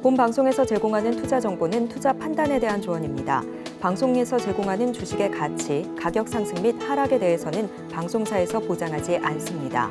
본 방송에서 제공하는 투자 정보는 투자 판단에 대한 조언입니다. 방송에서 제공하는 주식의 가치, 가격 상승 및 하락에 대해서는 방송사에서 보장하지 않습니다.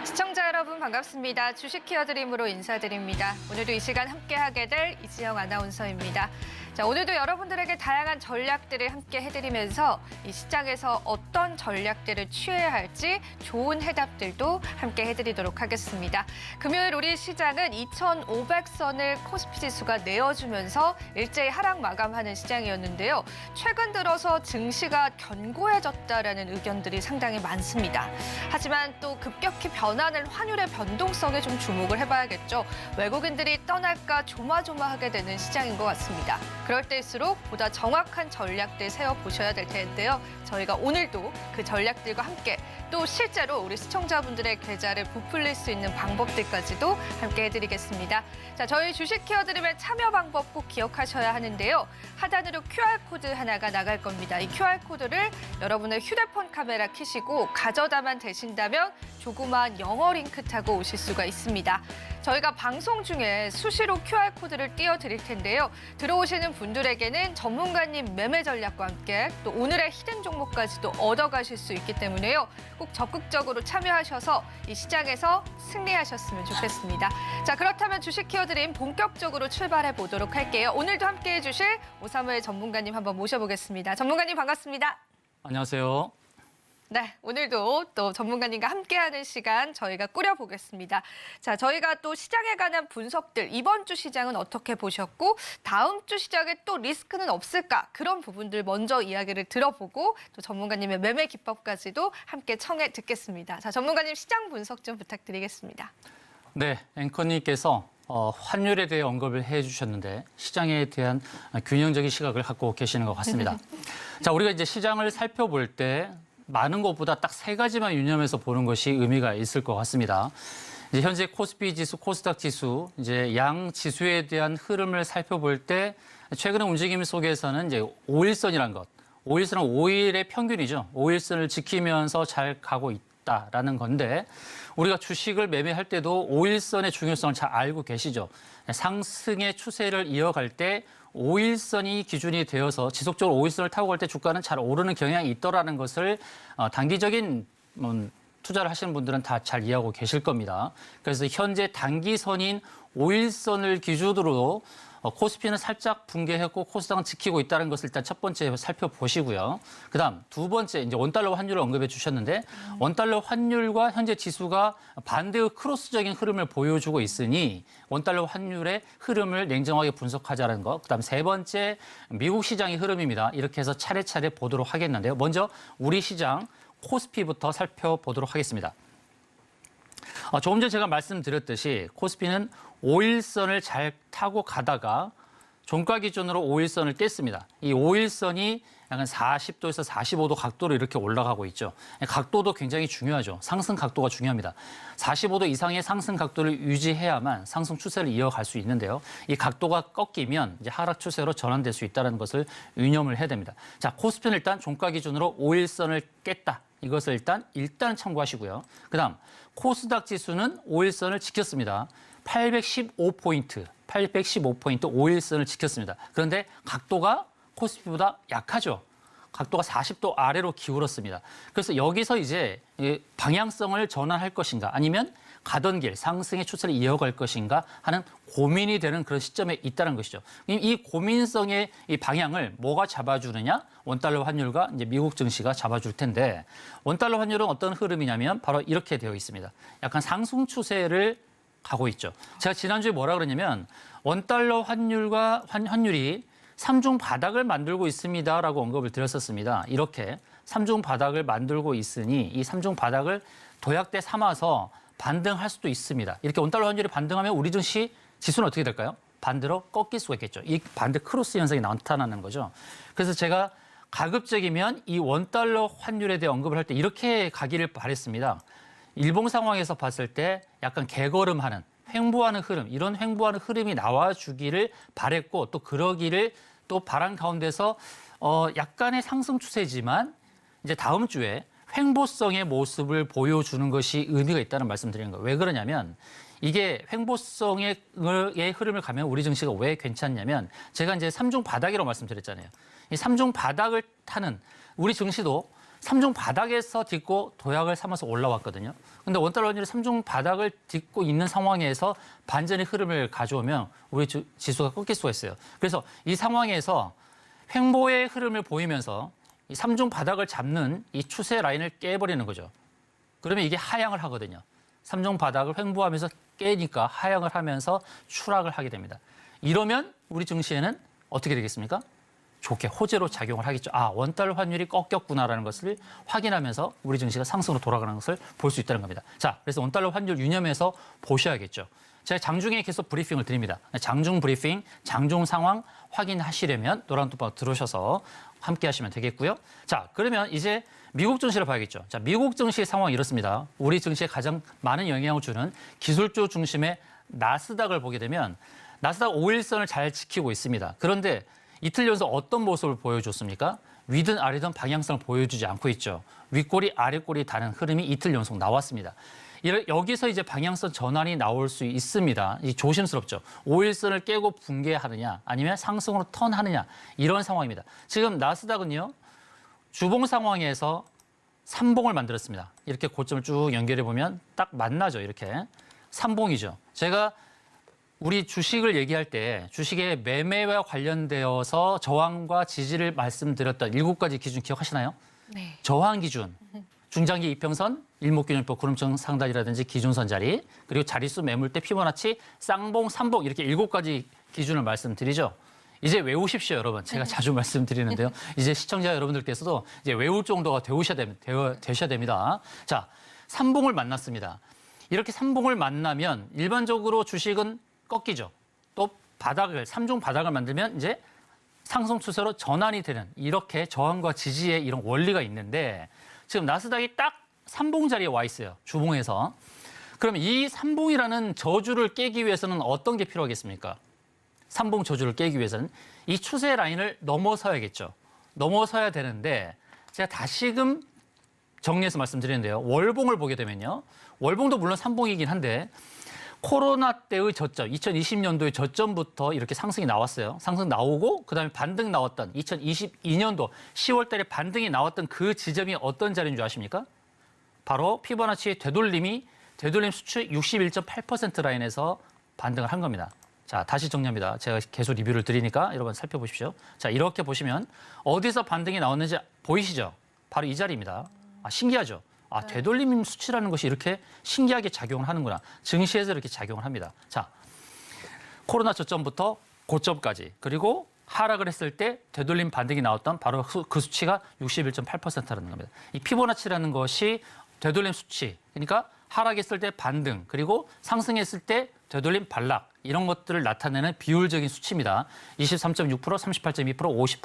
시청자 여러분 반갑습니다. 주식 키워드림으로 인사드립니다. 오늘도 이 시간 함께하게 될 이지영 아나운서입니다. 자, 오늘도 여러분들에게 다양한 전략들을 함께 해드리면서 이 시장에서 어떤 전략들을 취해야 할지 좋은 해답들도 함께 해드리도록 하겠습니다. 금요일 우리 시장은 2,500선을 코스피 지수가 내어주면서 일제히 하락 마감하는 시장이었는데요. 최근 들어서 증시가 견고해졌다라는 의견들이 상당히 많습니다. 하지만 또 급격히 변하는 환율의 변동성에 좀 주목을 해봐야겠죠. 외국인들이 떠날까 조마조마하게 되는 시장인 것 같습니다. 그럴 때일수록 보다 정확한 전략들 세워보셔야 될 텐데요. 저희가 오늘도 그 전략들과 함께 또 실제로 우리 시청자분들의 계좌를 부풀릴 수 있는 방법들까지도 함께 해드리겠습니다. 자, 저희 주식 키워드림의 참여 방법 꼭 기억하셔야 하는데요. 하단으로 QR코드 하나가 나갈 겁니다. 이 QR코드를 여러분의 휴대폰 카메라 켜시고 가져다만 되신다면 조그마한 영어 링크 타고 오실 수가 있습니다. 저희가 방송 중에 수시로 QR코드를 띄워드릴 텐데요. 들어오시는 분들에게는 전문가님 매매 전략과 함께 또 오늘의 히든 종목까지도 얻어가실 수 있기 때문에요. 꼭 적극적으로 참여하셔서 이 시장에서 승리하셨으면 좋겠습니다. 자, 그렇다면 주식 키워드림 본격적으로 출발해 보도록 할게요. 오늘도 함께해 주실 오사무엘 전문가님 한번 모셔보겠습니다. 전문가님 반갑습니다. 안녕하세요. 네, 오늘도 또 전문가님과 함께하는 시간 저희가 꾸려보겠습니다. 자, 저희가 또 시장에 관한 분석들, 이번 주 시장은 어떻게 보셨고 다음 주 시장에 또 리스크는 없을까? 그런 부분들 먼저 이야기를 들어보고 또 전문가님의 매매 기법까지도 함께 청해 듣겠습니다. 자, 전문가님 시장 분석 좀 부탁드리겠습니다. 네, 앵커님께서 환율에 대해 언급을 해주셨는데 시장에 대한 균형적인 시각을 갖고 계시는 것 같습니다. 자, 우리가 이제 시장을 살펴볼 때 많은 것보다 딱 세 가지만 유념해서 보는 것이 의미가 있을 것 같습니다. 이제 현재 코스피 지수, 코스닥 지수, 이제 양 지수에 대한 흐름을 살펴볼 때 최근의 움직임 속에서는 이제 5일선이라는 것, 5일선은 5일의 평균이죠. 5일선을 지키면서 잘 가고 있다라는 건데 우리가 주식을 매매할 때도 5일선의 중요성을 잘 알고 계시죠. 상승의 추세를 이어갈 때 5일선이 기준이 되어서 지속적으로 5일선을 타고 갈 때 주가는 잘 오르는 경향이 있더라는 것을 단기적인 투자를 하시는 분들은 다 잘 이해하고 계실 겁니다. 그래서 현재 단기선인 5일선을 기준으로 코스피는 살짝 붕괴했고 코스닥은 지키고 있다는 것을 일단 첫 번째 살펴보시고요. 그다음 두 번째 이제 원달러 환율을 언급해 주셨는데 원달러 환율과 현재 지수가 반대의 크로스적인 흐름을 보여주고 있으니 원달러 환율의 흐름을 냉정하게 분석하자는 것. 그다음 세 번째 미국 시장의 흐름입니다. 이렇게 해서 차례차례 보도록 하겠는데요. 먼저 우리 시장 코스피부터 살펴보도록 하겠습니다. 조금 전에 제가 말씀드렸듯이 코스피는 5일선을 잘 타고 가다가 종가 기준으로 5일선을 뗐습니다. 이 5일선이 약간 40도에서 45도 각도로 이렇게 올라가고 있죠. 각도도 굉장히 중요하죠. 상승 각도가 중요합니다. 45도 이상의 상승 각도를 유지해야만 상승 추세를 이어갈 수 있는데요. 이 각도가 꺾이면 이제 하락 추세로 전환될 수 있다는 것을 유념을 해야 됩니다. 자, 코스피는 일단 종가 기준으로 5일선을 깼다. 이것을 일단 참고하시고요. 그다음 코스닥 지수는 5일선을 지켰습니다. 815포인트 5일선을 지켰습니다. 그런데 각도가 코스피보다 약하죠. 각도가 40도 아래로 기울었습니다. 그래서 여기서 이제 방향성을 전환할 것인가 아니면 가던 길 상승의 추세를 이어갈 것인가 하는 고민이 되는 그런 시점에 있다는 것이죠. 이 고민성의 이 방향을 뭐가 잡아주느냐? 원달러 환율과 이제 미국 증시가 잡아줄 텐데 원달러 환율은 어떤 흐름이냐면 바로 이렇게 되어 있습니다. 약간 상승 추세를 가고 있죠. 제가 지난주에 뭐라 그러냐면 원달러 환율과 환율이 3중 바닥을 만들고 있습니다라고 언급을 드렸었습니다. 이렇게 3중 바닥을 만들고 있으니 이 3중 바닥을 도약대 삼아서 반등할 수도 있습니다. 이렇게 원달러 환율이 반등하면 우리 증시 지수는 어떻게 될까요? 반대로 꺾일 수가 있겠죠. 이 반대 크로스 현상이 나타나는 거죠. 그래서 제가 가급적이면 이 원달러 환율에 대해 언급을 할 때 이렇게 가기를 바랬습니다. 일봉 상황에서 봤을 때 약간 개걸음하는 횡보하는 흐름, 이런 횡보하는 흐름이 나와주기를 바랬고 또 그러기를 또 바란 가운데서 약간의 상승 추세지만 이제 다음 주에 횡보성의 모습을 보여주는 것이 의미가 있다는 말씀드리는 거예요. 왜 그러냐면 이게 횡보성의 흐름을 가면 우리 증시가 왜 괜찮냐면 제가 이제 3중 바닥이라고 말씀드렸잖아요. 이 3중 바닥을 타는 우리 증시도 3중 바닥에서 딛고 도약을 삼아서 올라왔거든요. 근데 원달러 환율이 3중 바닥을 딛고 있는 상황에서 반전의 흐름을 가져오면 우리 지수가 꺾일 수가 있어요. 그래서 이 상황에서 횡보의 흐름을 보이면서 이 3중 바닥을 잡는 이 추세 라인을 깨버리는 거죠. 그러면 이게 하향을 하거든요. 3중 바닥을 횡보하면서 깨니까 하향을 하면서 추락을 하게 됩니다. 이러면 우리 증시에는 어떻게 되겠습니까? 좋게 호재로 작용을 하겠죠. 아, 원달러 환율이 꺾였구나라는 것을 확인하면서 우리 증시가 상승으로 돌아가는 것을 볼 수 있다는 겁니다. 자, 그래서 원달러 환율 유념해서 보셔야겠죠. 제가 장중에 계속 브리핑을 드립니다. 장중 브리핑, 장중 상황 확인하시려면 노란 뚜껑 들어오셔서 함께 하시면 되겠고요. 자, 그러면 이제 미국 증시를 봐야겠죠. 자, 미국 증시의 상황이 이렇습니다. 우리 증시에 가장 많은 영향을 주는 기술주 중심의 나스닥을 보게 되면 나스닥 5일선을 잘 지키고 있습니다. 그런데 이틀 연속 어떤 모습을 보여줬습니까? 위든 아래든 방향성을 보여주지 않고 있죠. 윗꼬리 아랫꼬리 다른 흐름이 이틀 연속 나왔습니다. 여기서 이제 방향성 전환이 나올 수 있습니다. 이 조심스럽죠. 5일선을 깨고 붕괴하느냐 아니면 상승으로 턴하느냐 이런 상황입니다. 지금 나스닥은요. 주봉 상황에서 삼봉을 만들었습니다. 이렇게 고점을 쭉 연결해 보면 딱 만나죠. 이렇게 삼봉이죠. 제가 우리 주식을 얘기할 때 주식의 매매와 관련되어서 저항과 지지를 말씀드렸던 7가지 기준 기억하시나요? 네. 저항 기준, 중장기 이평선, 일목균형법 구름청 상단이라든지 기준선 자리, 그리고 자릿수 매물대 피보나치, 쌍봉, 삼봉 이렇게 7가지 기준을 말씀드리죠. 이제 외우십시오, 여러분. 제가 자주 말씀드리는데요. 이제 시청자 여러분들께서도 이제 외울 정도가 되셔야 됩니다. 자, 삼봉을 만났습니다. 이렇게 삼봉을 만나면 일반적으로 주식은 꺾이죠. 또 바닥을, 3중 바닥을 만들면 이제 상승 추세로 전환이 되는 이렇게 저항과 지지의 이런 원리가 있는데 지금 나스닥이 딱 삼봉 자리에 와 있어요. 주봉에서. 그럼 이 삼봉이라는 저주를 깨기 위해서는 어떤 게 필요하겠습니까? 삼봉 저주를 깨기 위해서는 이 추세 라인을 넘어서야겠죠. 넘어서야 되는데 제가 다시금 정리해서 말씀드리는데요. 월봉을 보게 되면요. 월봉도 물론 삼봉이긴 한데 코로나 때의 저점, 2020년도의 저점부터 이렇게 상승이 나왔어요. 상승 나오고 그다음에 반등 나왔던 2022년도 10월 달에 반등이 나왔던 그 지점이 어떤 자리인 줄 아십니까? 바로 피보나치의 되돌림 수치 61.8% 라인에서 반등을 한 겁니다. 자, 다시 정리합니다. 제가 계속 리뷰를 드리니까 여러분 살펴보십시오. 자, 이렇게 보시면 어디서 반등이 나왔는지 보이시죠? 바로 이 자리입니다. 아, 신기하죠? 아, 되돌림 수치라는 것이 이렇게 신기하게 작용을 하는구나. 증시에서 이렇게 작용을 합니다. 자, 코로나 저점부터 고점까지 그리고 하락을 했을 때 되돌림 반등이 나왔던 바로 그 수치가 61.8%라는 겁니다. 이 피보나치라는 것이 되돌림 수치, 그러니까 하락했을 때 반등, 그리고 상승했을 때 되돌림 반락 이런 것들을 나타내는 비율적인 수치입니다. 23.6%, 38.2%, 50%,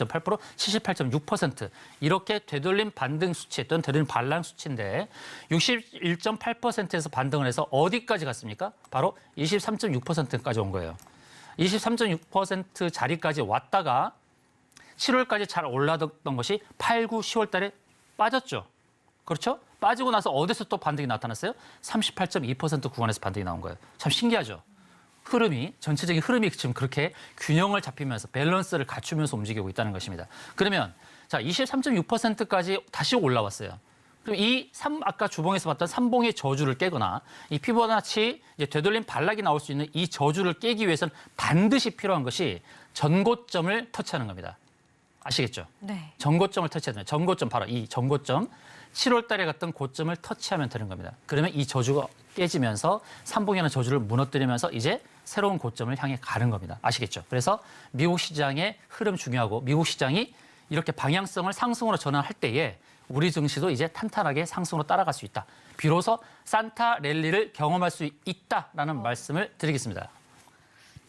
61.8%, 78.6% 이렇게 되돌림 반등 수치 또는 되돌림 반락 수치인데 61.8%에서 반등을 해서 어디까지 갔습니까? 바로 23.6%까지 온 거예요. 23.6% 자리까지 왔다가 7월까지 잘 올라갔던 것이 8, 9, 10월 달에 빠졌죠. 그렇죠? 빠지고 나서 어디서 또 반등이 나타났어요? 38.2% 구간에서 반등이 나온 거예요. 참 신기하죠? 전체적인 흐름이 지금 그렇게 균형을 잡히면서 밸런스를 갖추면서 움직이고 있다는 것입니다. 그러면 자, 23.6%까지 다시 올라왔어요. 그럼 아까 주봉에서 봤던 삼봉의 저주를 깨거나 이 피보나치 이제 되돌림 반락이 나올 수 있는 이 저주를 깨기 위해서는 반드시 필요한 것이 전고점을 터치하는 겁니다. 아시겠죠? 네. 전고점을 터치하면 전고점 바로 이 전고점 7월 달에 갔던 고점을 터치하면 되는 겁니다. 그러면 이 저주가 깨지면서 삼봉이라는 저주를 무너뜨리면서 이제 새로운 고점을 향해 가는 겁니다. 아시겠죠? 그래서 미국 시장의 흐름 중요하고 미국 시장이 이렇게 방향성을 상승으로 전환할 때에 우리 증시도 이제 탄탄하게 상승으로 따라갈 수 있다. 비로소 산타 랠리를 경험할 수 있다라는 말씀을 드리겠습니다.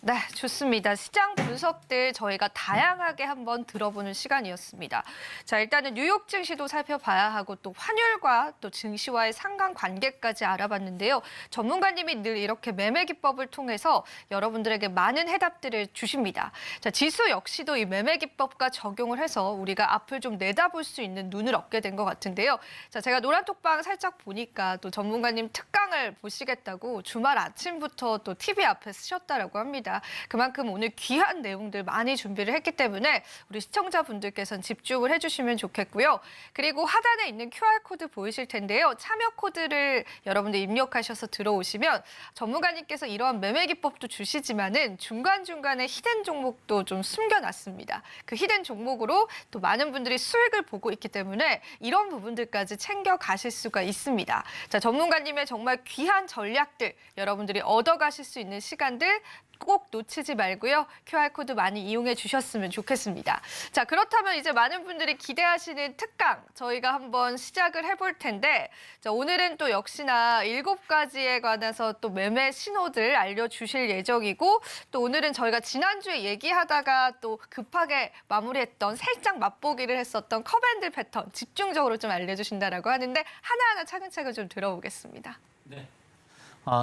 네, 좋습니다. 시장 분석들 저희가 다양하게 한번 들어보는 시간이었습니다. 자, 일단은 뉴욕 증시도 살펴봐야 하고 또 환율과 또 증시와의 상관관계까지 알아봤는데요. 전문가님이 늘 이렇게 매매 기법을 통해서 여러분들에게 많은 해답들을 주십니다. 자, 지수 역시도 이 매매 기법과 적용을 해서 우리가 앞을 좀 내다볼 수 있는 눈을 얻게 된 것 같은데요. 자, 제가 노란톡방 살짝 보니까 또 전문가님 특강을 보시겠다고 주말 아침부터 또 TV 앞에 쓰셨다라고 합니다. 그만큼 오늘 귀한 내용들 많이 준비를 했기 때문에 우리 시청자분들께서는 집중을 해주시면 좋겠고요. 그리고 하단에 있는 QR코드 보이실 텐데요. 참여 코드를 여러분들 입력하셔서 들어오시면 전문가님께서 이러한 매매 기법도 주시지만은 중간중간에 히든 종목도 좀 숨겨놨습니다. 그 히든 종목으로 또 많은 분들이 수익을 보고 있기 때문에 이런 부분들까지 챙겨가실 수가 있습니다. 자, 전문가님의 정말 귀한 전략들 여러분들이 얻어가실 수 있는 시간들 꼭 놓치지 말고요. QR코드 많이 이용해 주셨으면 좋겠습니다. 자, 그렇다면 이제 많은 분들이 기대하시는 특강 저희가 한번 시작을 해볼 텐데 자, 오늘은 또 역시나 7가지에 관해서 또 매매 신호들 알려주실 예정이고 또 오늘은 저희가 지난주에 얘기하다가 또 급하게 마무리했던 살짝 맛보기를 했었던 컵앤들 패턴 집중적으로 좀 알려주신다라고 하는데 하나하나 차근차근 좀 들어보겠습니다. 네.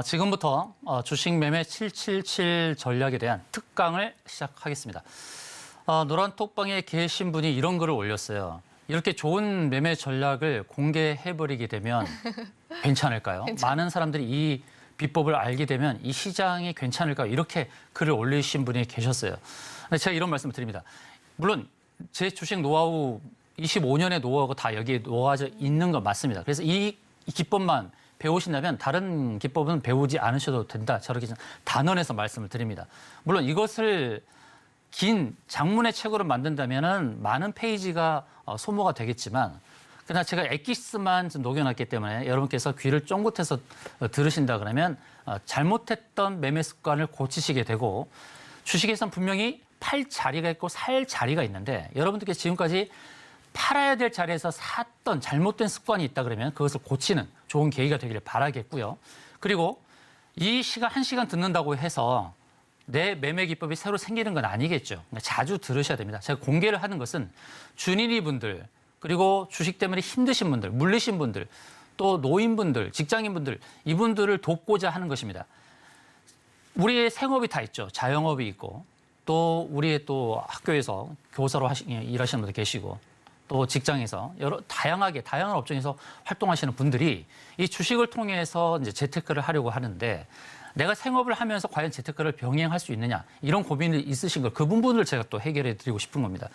지금부터 주식 매매 777 전략에 대한 특강을 시작하겠습니다. 노란톡방에 계신 분이 이런 글을 올렸어요. 이렇게 좋은 매매 전략을 공개해버리게 되면 괜찮을까요? 많은 사람들이 이 비법을 알게 되면 이 시장이 괜찮을까요? 이렇게 글을 올리신 분이 계셨어요. 제가 이런 말씀을 드립니다. 물론 제 주식 노하우 25년의 노하우가 다 여기에 놓아져 있는 건 맞습니다. 그래서 이 기법만 배우신다면 다른 기법은 배우지 않으셔도 된다. 저렇게 단언해서 말씀을 드립니다. 물론 이것을 긴 장문의 책으로 만든다면 많은 페이지가 소모가 되겠지만 그러나 제가 엑기스만 좀 녹여놨기 때문에 여러분께서 귀를 쫑긋해서 들으신다 그러면 잘못했던 매매 습관을 고치시게 되고 주식에선 분명히 팔 자리가 있고 살 자리가 있는데 여러분들께서 지금까지 팔아야 될 자리에서 샀던 잘못된 습관이 있다 그러면 그것을 고치는 좋은 계기가 되기를 바라겠고요. 그리고 이 시간 1시간 듣는다고 해서 내 매매 기법이 새로 생기는 건 아니겠죠. 그러니까 자주 들으셔야 됩니다. 제가 공개를 하는 것은 준인이 분들 그리고 주식 때문에 힘드신 분들, 물리신 분들, 또 노인분들, 직장인분들 이분들을 돕고자 하는 것입니다. 우리의 생업이 다 있죠. 자영업이 있고 또 우리의 또 학교에서 교사로 일하시는 분들 계시고 또 직장에서 다양한 업종에서 활동하시는 분들이 이 주식을 통해서 이제 재테크를 하려고 하는데 내가 생업을 하면서 과연 재테크를 병행할 수 있느냐 이런 고민이 있으신 걸 그 부분을 제가 또 해결해 드리고 싶은 겁니다.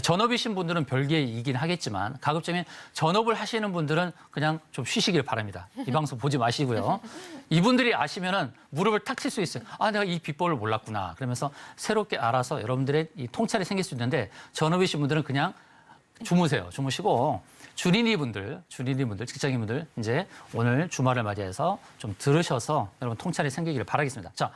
전업이신 분들은 별개이긴 하겠지만 가급적이면 전업을 하시는 분들은 그냥 좀 쉬시길 바랍니다. 이 방송 보지 마시고요. 이분들이 아시면은 무릎을 탁 칠 수 있어요. 아, 내가 이 비법을 몰랐구나. 그러면서 새롭게 알아서 여러분들의 이 통찰이 생길 수 있는데 전업이신 분들은 그냥 주무세요. 주무시고 준인이 분들, 직장인분들 이제 오늘 주말을 맞이해서 좀 들으셔서 여러분 통찰이 생기기를 바라겠습니다. 자,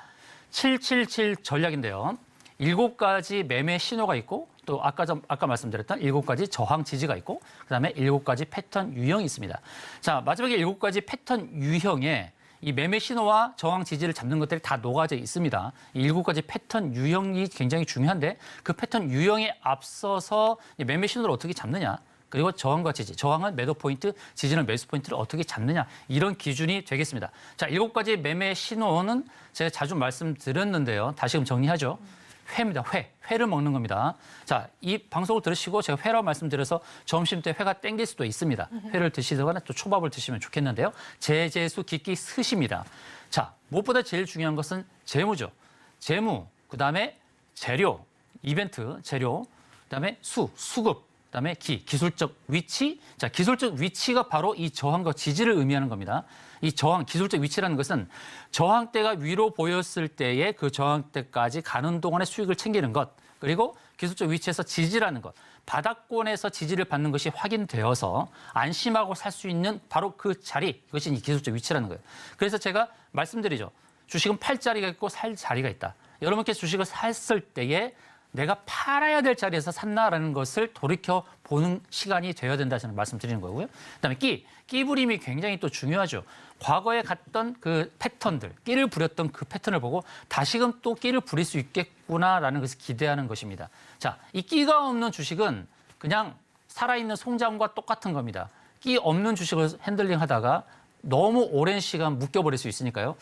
777 전략인데요. 7가지 매매 신호가 있고 또 아까 말씀드렸던 7가지 저항 지지가 있고 그다음에 7가지 패턴 유형이 있습니다. 자, 마지막에 7가지 패턴 유형에 이 매매 신호와 저항 지지를 잡는 것들이 다 녹아져 있습니다. 이 7가지 패턴 유형이 굉장히 중요한데 그 패턴 유형에 앞서서 이 매매 신호를 어떻게 잡느냐 그리고 저항과 지지, 저항은 매도 포인트, 지지는 매수 포인트를 어떻게 잡느냐 이런 기준이 되겠습니다. 자, 7가지 매매 신호는 제가 자주 말씀드렸는데요. 다시금 정리하죠. 회입니다. 회를 먹는 겁니다. 자, 이 방송을 들으시고 제가 회라고 말씀드려서 점심 때 회가 땡길 수도 있습니다. 회를 드시거나 또 초밥을 드시면 좋겠는데요. 제재수 깊게 스십니다. 자, 무엇보다 제일 중요한 것은 재무죠. 재무, 그다음에 재료, 이벤트, 재료, 그다음에 수급, 그다음에 기술적 위치. 자, 기술적 위치가 바로 이 저항과 지지를 의미하는 겁니다. 이 저항, 기술적 위치라는 것은 저항대가 위로 보였을 때에 그 저항대까지 가는 동안의 수익을 챙기는 것. 그리고 기술적 위치에서 지지라는 것. 바닥권에서 지지를 받는 것이 확인되어서 안심하고 살 수 있는 바로 그 자리. 이것이 이 기술적 위치라는 거예요. 그래서 제가 말씀드리죠. 주식은 팔 자리가 있고 살 자리가 있다. 여러분께 주식을 샀을 때에 내가 팔아야 될 자리에서 샀나라는 것을 돌이켜 보는 시간이 되어야 된다는 말씀 드리는 거고요. 그다음에 끼부림이 굉장히 또 중요하죠. 과거에 갔던 그 패턴들, 끼를 부렸던 그 패턴을 보고 다시금 또 끼를 부릴 수 있겠구나라는 것을 기대하는 것입니다. 자, 이 끼가 없는 주식은 그냥 살아있는 송장과 똑같은 겁니다. 끼 없는 주식을 핸들링 하다가 너무 오랜 시간 묶여버릴 수 있으니까요.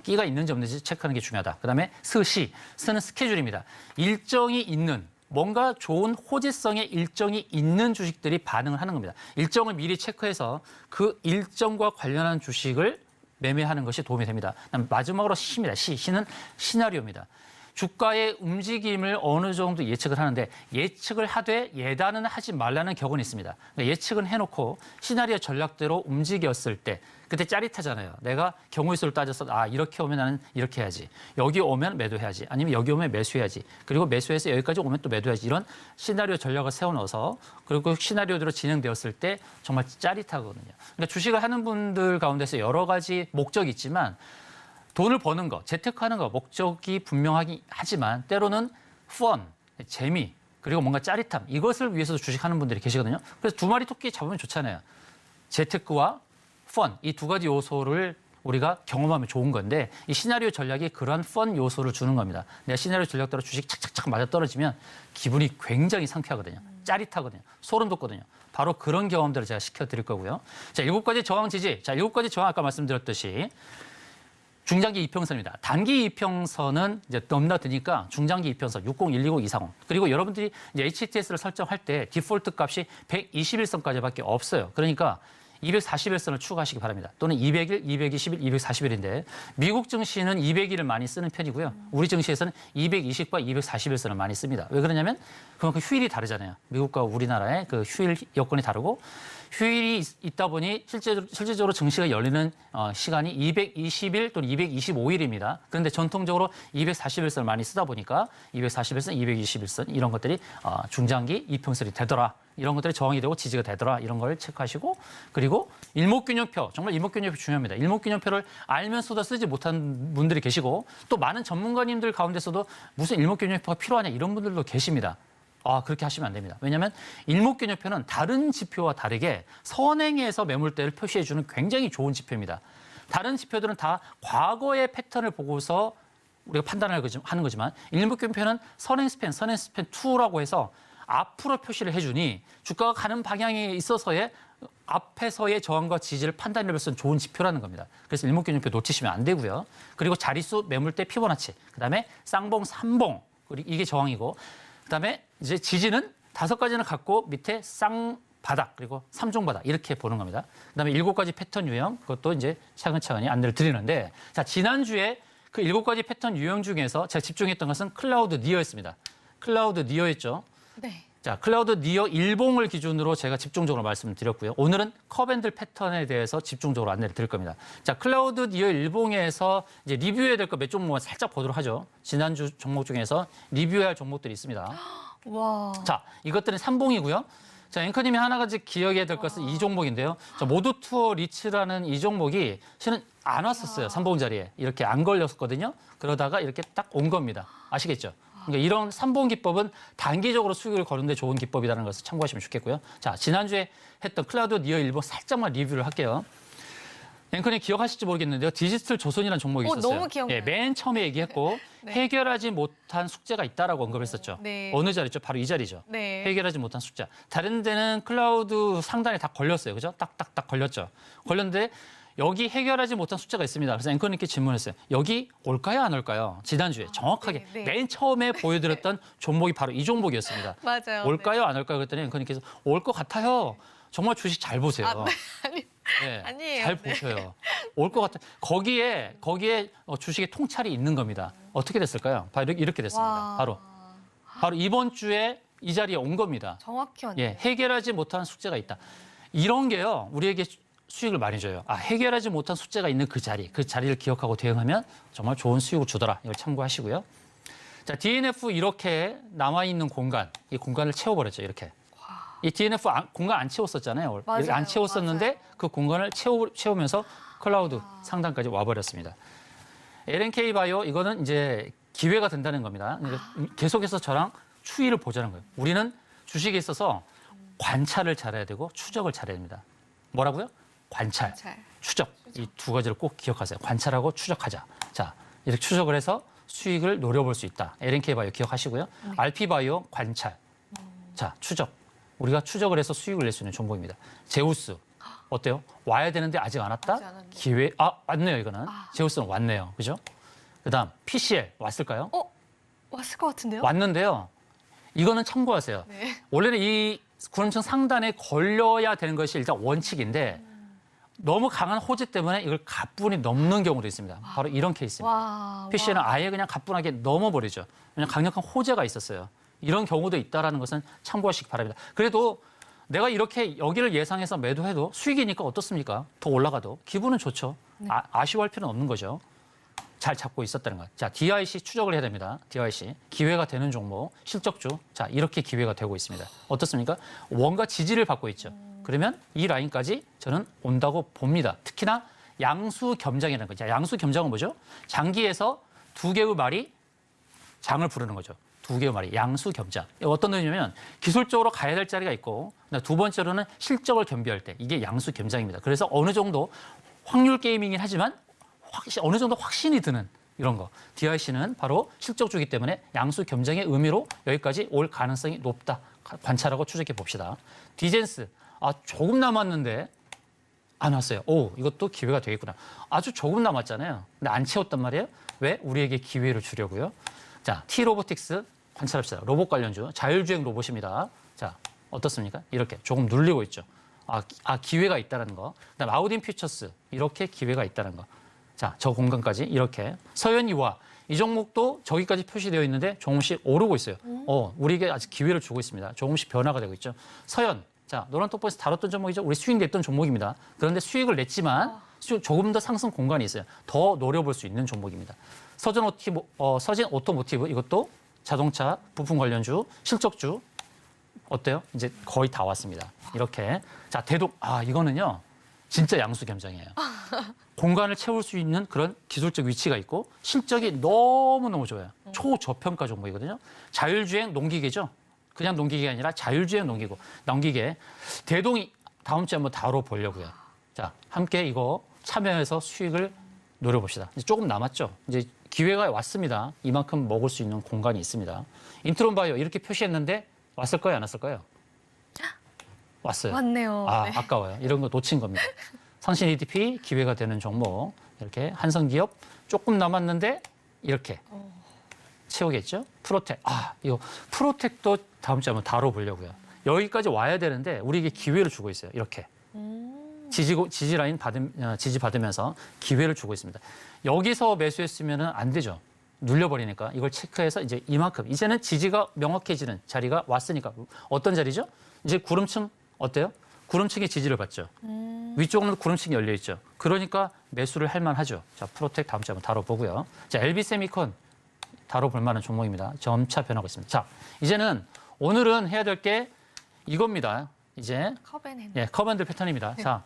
끼가 있는지 없는지 체크하는 게 중요하다. 그다음에 스는 스케줄입니다. 일정이 있는 뭔가 좋은 호재성의 일정이 있는 주식들이 반응을 하는 겁니다. 일정을 미리 체크해서 그 일정과 관련한 주식을 매매하는 것이 도움이 됩니다. 마지막으로 시입니다. 시는 시나리오입니다. 주가의 움직임을 어느 정도 예측을 하는데 예측을 하되 예단은 하지 말라는 격언이 있습니다. 그러니까 예측은 해놓고 시나리오 전략대로 움직였을 때 그때 짜릿하잖아요. 내가 경우의 수를 따져서 이렇게 오면 나는 이렇게 해야지. 여기 오면 매도해야지. 아니면 여기 오면 매수해야지. 그리고 매수해서 여기까지 오면 또 매도해야지. 이런 시나리오 전략을 세워넣어서 그리고 시나리오대로 진행되었을 때 정말 짜릿하거든요. 그러니까 주식을 하는 분들 가운데서 여러 가지 목적이 있지만 돈을 버는 거, 재테크하는 거 목적이 분명하긴 하지만 때로는 재미, 그리고 뭔가 짜릿함 이것을 위해서도 주식하는 분들이 계시거든요. 그래서 두 마리 토끼 잡으면 좋잖아요. 재테크와 이 두 가지 요소를 우리가 경험하면 좋은 건데 이 시나리오 전략이 그러한 요소를 주는 겁니다. 내가 시나리오 전략대로 주식 착착착 맞아떨어지면 기분이 굉장히 상쾌하거든요. 짜릿하거든요. 소름 돋거든요. 바로 그런 경험들을 제가 시켜드릴 거고요. 자, 7가지 저항 지지. 자, 7가지 저항 아까 말씀드렸듯이 중장기 이평선입니다. 단기 이평선은 이제 넘나드니까 중장기 이평선 60, 120, 240. 그리고 여러분들이 이제 HTS를 설정할 때 디폴트 값이 121선까지밖에 없어요. 그러니까 241선을 추가하시기 바랍니다. 또는 200일, 221, 241인데 미국 증시는 200일을 많이 쓰는 편이고요. 우리 증시에서는 220과 241선을 많이 씁니다. 왜 그러냐면 그만큼 휴일이 다르잖아요. 미국과 우리나라의 그 휴일 여건이 다르고 휴일이 있다 보니 실제적으로 증시가 열리는 시간이 220일 또는 225일입니다. 그런데 전통적으로 241선을 많이 쓰다 보니까 241선, 221선 이런 것들이 중장기 이평선이 되더라. 이런 것들이 저항이 되고 지지가 되더라. 이런 걸 체크하시고 그리고 일목균형표, 정말 일목균형표 중요합니다. 일목균형표를 알면서도 쓰지 못한 분들이 계시고 또 많은 전문가님들 가운데서도 무슨 일목균형표가 필요하냐 이런 분들도 계십니다. 그렇게 하시면 안 됩니다. 왜냐하면 일목균형표는 다른 지표와 다르게 선행에서 매물대를 표시해주는 굉장히 좋은 지표입니다. 다른 지표들은 다 과거의 패턴을 보고서 우리가 판단을 하는 거지만 일목균형표는 선행 스팬 2라고 해서 앞으로 표시를 해주니 주가가 가는 방향에 있어서의 앞에서의 저항과 지지를 판단해 볼 수 있는 좋은 지표라는 겁니다. 그래서 일목균형표 놓치시면 안 되고요. 그리고 자릿수, 매물대, 피보나치, 그다음에 쌍봉, 삼봉, 그리고 이게 저항이고 그다음에 이제 지지는 5가지는 갖고 밑에 쌍바닥 그리고 3종바닥 이렇게 보는 겁니다. 그다음에 7가지 패턴 유형 그것도 이제 차근차근히 안내를 드리는데 자 지난주에 그 7가지 패턴 유형 중에서 제가 집중했던 것은 클라우드 니어였습니다. 클라우드 니어였죠. 네. 자, 클라우드 니어 일봉을 기준으로 제가 집중적으로 말씀을 드렸고요. 오늘은 컵앤들 패턴에 대해서 집중적으로 안내를 드릴 겁니다. 자, 클라우드 니어 일봉에서 이제 리뷰해야 될 거 몇 종목만 살짝 보도록 하죠. 지난주 종목 중에서 리뷰해야 할 종목들이 있습니다. 와. 자, 이것들은 3봉이고요. 자, 앵커님이 하나같이 기억해야 될 것은 이 종목인데요. 자, 모두 투어 리츠라는 이 종목이 실은 안 왔었어요. 3봉 자리에. 이렇게 안 걸렸었거든요. 그러다가 이렇게 딱 온 겁니다. 아시겠죠? 그러니까 이런 3봉 기법은 단기적으로 수익을 거는 데 좋은 기법이라는 것을 참고하시면 좋겠고요. 자, 지난주에 했던 클라우드 니어 일본 살짝만 리뷰를 할게요. 앵커님 기억하실지 모르겠는데요. 디지털 조선이라는 종목이 있었어요. 너무 기억나요. 예, 맨 처음에 얘기했고 네. 해결하지 못한 숙제가 있다라고 언급했었죠. 네. 어느 자리죠? 바로 이 자리죠. 네. 해결하지 못한 숙제. 다른 데는 클라우드 상단에 다 걸렸어요. 그죠? 딱딱딱 걸렸죠. 걸렸는데 여기 해결하지 못한 숙제가 있습니다. 그래서 앵커님께 질문했어요. 여기 올까요, 안 올까요? 지난주에 정확하게 네. 맨 처음에 보여드렸던 종목이 바로 이 종목이었습니다. 맞아요. 올까요, 안 올까요? 그랬더니 앵커님께서 올 것 같아요. 정말 주식 잘 보세요. 아니, 네, 아니에요. 잘 네. 보셔요. 올 것 같아. 거기에 주식의 통찰이 있는 겁니다. 어떻게 됐을까요? 바로 이렇게 됐습니다. 와. 바로 이번 주에 이 자리에 온 겁니다. 정확히 왔네요. 예, 해결하지 못한 숙제가 있다. 이런 게요, 우리에게 수익을 많이 줘요. 해결하지 못한 숙제가 있는 그 자리를 기억하고 대응하면 정말 좋은 수익을 주더라. 이걸 참고하시고요. 자, DNF 이렇게 남아있는 공간, 이 공간을 채워버렸죠, 이렇게. 이 DNF 공간 안 채웠었잖아요. 맞아요, 이렇게 안 채웠었는데 맞아요. 그 공간을 채우면서 클라우드 상단까지 와버렸습니다. LNK 바이오 이거는 이제 기회가 된다는 겁니다. 그러니까 계속해서 저랑 추이를 보자는 거예요. 우리는 주식에 있어서 관찰을 잘해야 되고 추적을 잘해야 됩니다. 뭐라고요? 관찰, 추적. 이 두 가지를 꼭 기억하세요. 관찰하고 추적하자. 자, 이렇게 추적을 해서 수익을 노려볼 수 있다. LNK 바이오 기억하시고요. RP 바이오 관찰. 자, 추적. 우리가 추적을 해서 수익을 낼 수 있는 종목입니다. 제우스. 어때요? 와야 되는데 아직 안 왔다? 아직 안 왔네. 기회. 왔네요, 이거는. 제우스는 왔네요. 그죠? 그다음 PCL 왔을까요? 왔을 것 같은데요? 왔는데요. 이거는 참고하세요. 네. 원래는 이 구름층 상단에 걸려야 되는 것이 일단 원칙인데 너무 강한 호재 때문에 이걸 가뿐히 넘는 경우도 있습니다. 바로 이런 케이스입니다. 와. PC는 아예 그냥 가뿐하게 넘어버리죠. 왜냐하면 강력한 호재가 있었어요. 이런 경우도 있다는 것은 참고하시기 바랍니다. 그래도 내가 이렇게 여기를 예상해서 매도해도 수익이니까 어떻습니까? 더 올라가도 기분은 좋죠. 아쉬워할 필요는 없는 거죠. 잘 잡고 있었다는 것. 자, DIC 추적을 해야 됩니다. DIC 기회가 되는 종목, 실적주. 자, 이렇게 기회가 되고 있습니다. 어떻습니까? 원가 지지를 받고 있죠. 그러면 이 라인까지 저는 온다고 봅니다. 특히나 양수 겸장이라는 거죠. 양수 겸장은 뭐죠? 장기에서 두 개의 말이 장을 부르는 거죠. 두 개의 말이 양수 겸장. 어떤 의미냐면 기술적으로 가야 될 자리가 있고 두 번째로는 실적을 겸비할 때 이게 양수 겸장입니다. 그래서 어느 정도 확률 게이밍이긴 하지만 어느 정도 확신이 드는 이런 거. DIC는 바로 실적주기 때문에 양수 겸장의 의미로 여기까지 올 가능성이 높다. 관찰하고 추적해 봅시다. 디젠스. 조금 남았는데 안 왔어요. 이것도 기회가 되겠구나. 아주 조금 남았잖아요. 근데 안 채웠단 말이에요. 왜? 우리에게 기회를 주려고요. 자, T로보틱스 관찰합시다. 로봇 관련주. 자율주행 로봇입니다. 자, 어떻습니까? 이렇게 조금 눌리고 있죠. 기회가 있다는 거. 그다음 아우딘 퓨처스. 이렇게 기회가 있다는 거. 자, 저 공간까지 이렇게. 서현이와 이 종목도 저기까지 표시되어 있는데 조금씩 오르고 있어요. 우리에게 아직 기회를 주고 있습니다. 조금씩 변화가 되고 있죠. 서현. 자, 노란 톡보에서 다뤘던 종목이죠. 우리 수익 냈던 종목입니다. 그런데 수익을 냈지만 조금 더 상승 공간이 있어요. 더 노려볼 수 있는 종목입니다. 서진 오토모티브 이것도 자동차 부품 관련주, 실적주 어때요? 이제 거의 다 왔습니다. 이렇게. 자, 대동. 이거는요. 진짜 양수 겸장이에요. 공간을 채울 수 있는 그런 기술적 위치가 있고 실적이 너무너무 좋아요. 초저평가 종목이거든요. 자율주행 농기계죠. 그냥 농기계가 아니라 자율주행 농기계. 대동이 다음 주에 한번 다뤄보려고요. 자, 함께 이거 참여해서 수익을 노려봅시다. 이제 조금 남았죠. 이제 기회가 왔습니다. 이만큼 먹을 수 있는 공간이 있습니다. 인트론 바이오 이렇게 표시했는데 왔을까요? 안 왔을까요? 왔어요. 왔네요. 네. 아까워요. 이런 거 놓친 겁니다. 상신 EDP 기회가 되는 종목. 이렇게 한성기업 조금 남았는데 이렇게 채우겠죠. 프로텍. 이거 프로텍도 다음 주에 한번 다뤄보려고요. 여기까지 와야 되는데 우리에게 기회를 주고 있어요. 이렇게. 지지 라인 지지 받으면서 기회를 주고 있습니다. 여기서 매수했으면 안 되죠. 눌려버리니까 이걸 체크해서 이제 이만큼. 이제는 지지가 명확해지는 자리가 왔으니까. 어떤 자리죠? 이제 구름층 어때요? 구름층의 지지를 받죠. 위쪽은 구름층이 열려 있죠. 그러니까 매수를 할 만하죠. 자, 프로텍 다음 주에 한번 다뤄보고요. 자, LB세미콘 다뤄볼 만한 종목입니다. 점차 변하고 있습니다. 자, 이제는 오늘은 해야 될 게 이겁니다. 이제 커밴들 패턴입니다. 자,